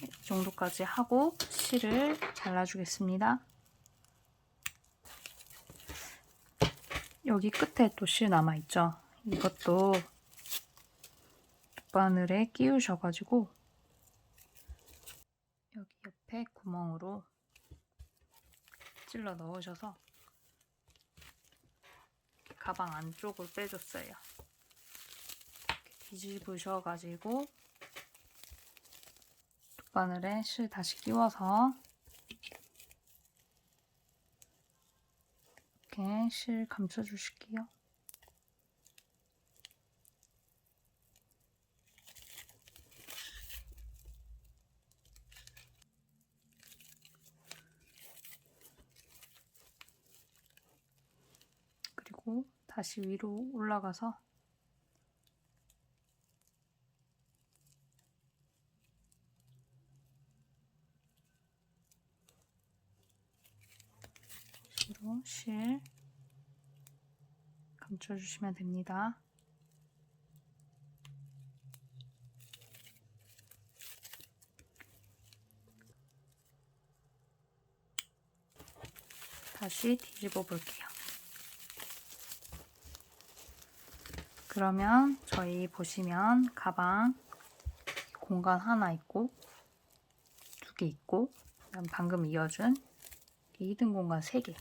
이 정도까지 하고 실을 잘라주겠습니다. 여기 끝에 또 실 남아있죠. 이것도 뒷바늘에 끼우셔가지고 여기 옆에 구멍으로 찔러 넣으셔서 가방 안쪽을 빼줬어요. 이렇게 뒤집으셔가지고 뒷바늘에 실 다시 끼워서 이렇게 실 감춰주실게요. 그리고 다시 위로 올라가서 위로 실 감춰주시면 됩니다. 다시 뒤집어 볼게요. 그러면 저희 보시면 가방 공간 하나 있고 2개 있고 그다음 방금 이어준 2등 공간 3개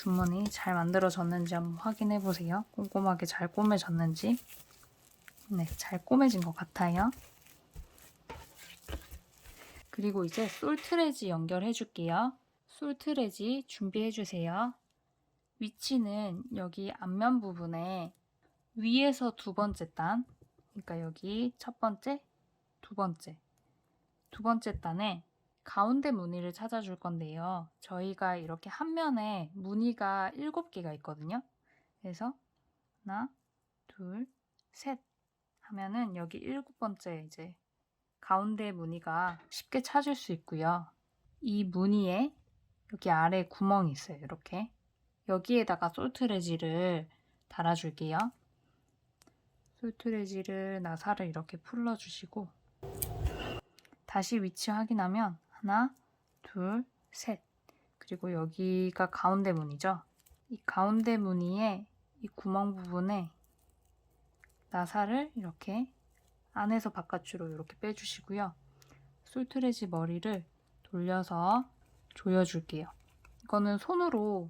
주문이 잘 만들어졌는지 한번 확인해 보세요. 꼼꼼하게 잘 꼬매졌는지. 네, 잘 꼬매진 것 같아요. 그리고 이제 솔트레지 연결해 줄게요. 솔트레지 준비해 주세요. 위치는 여기 앞면 부분에 위에서 두 번째 단, 그러니까 여기 첫 번째, 두 번째 단에 가운데 무늬를 찾아줄 건데요. 저희가 이렇게 한 면에 무늬가 7개가 있거든요. 그래서 하나, 둘, 셋 하면은 여기 7번째 이제 가운데 무늬가 쉽게 찾을 수 있고요. 이 무늬에 여기 아래 구멍이 있어요. 이렇게 여기에다가 솔트레지를 달아줄게요. 솔트레지를 나사를 이렇게 풀러주시고 다시 위치 확인하면 하나, 둘, 셋. 그리고 여기가 가운데 무늬죠. 이 가운데 무늬에 이 구멍 부분에 나사를 이렇게 안에서 바깥으로 이렇게 빼주시고요. 솔트레지 머리를 돌려서 조여줄게요. 이거는 손으로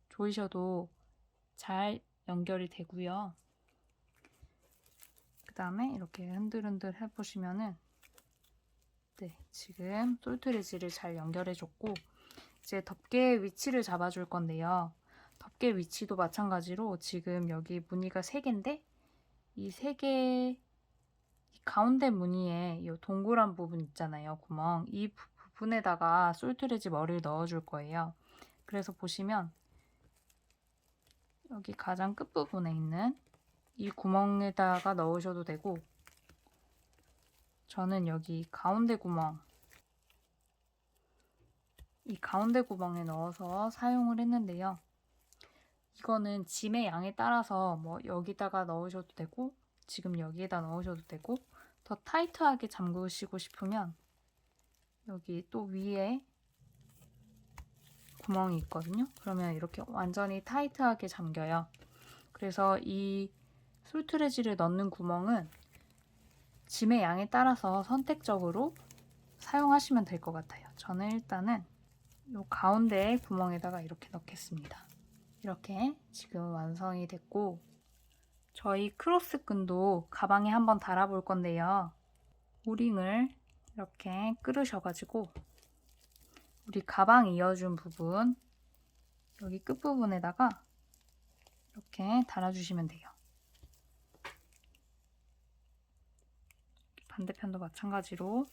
조이셔도 잘 연결이 되고요. 그 다음에 이렇게 흔들흔들 해보시면은 네, 지금 솔트레지를 잘 연결해줬고 이제 덮개 위치를 잡아줄 건데요. 덮개 위치도 마찬가지로 지금 여기 무늬가 3개인데 이 3개 가운데 무늬에 이 동그란 부분 있잖아요. 구멍. 이 부분에다가 솔트레지 머리를 넣어줄 거예요. 그래서 보시면 여기 가장 끝부분에 있는 이 구멍에다가 넣으셔도 되고 저는 여기 가운데 구멍 이 가운데 구멍에 넣어서 사용을 했는데요. 이거는 짐의 양에 따라서 뭐 여기다가 넣으셔도 되고 지금 여기에다 넣으셔도 되고 더 타이트하게 잠그시고 싶으면 여기 또 위에 구멍이 있거든요. 그러면 이렇게 완전히 타이트하게 잠겨요. 그래서 이 솔트레지를 넣는 구멍은 짐의 양에 따라서 선택적으로 사용하시면 될 것 같아요. 저는 일단은 이 가운데 구멍에다가 이렇게 넣겠습니다. 이렇게 지금 완성이 됐고 저희 크로스 끈도 가방에 한번 달아볼 건데요. 오링을 이렇게 끌으셔가지고 우리 가방 이어준 부분 여기 끝부분에다가 이렇게 달아주시면 돼요. 반대편도 마찬가지로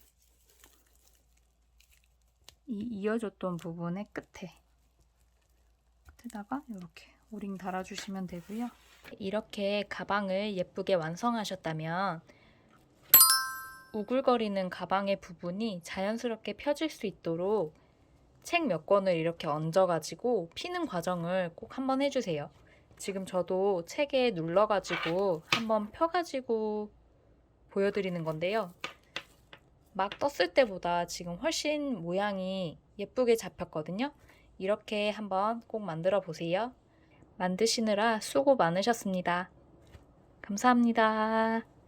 이 이어줬던 부분의 끝에다가 이렇게 오링 달아주시면 되고요. 이렇게 가방을 예쁘게 완성하셨다면 우글거리는 가방의 부분이 자연스럽게 펴질 수 있도록 책 몇 권을 이렇게 얹어가지고 피는 과정을 꼭 한번 해주세요. 지금 저도 책에 눌러가지고 한번 펴가지고 보여드리는 건데요. 막 떴을 때보다 지금 훨씬 모양이 예쁘게 잡혔거든요. 이렇게 한번 꼭 만들어 보세요. 만드시느라 수고 많으셨습니다. 감사합니다.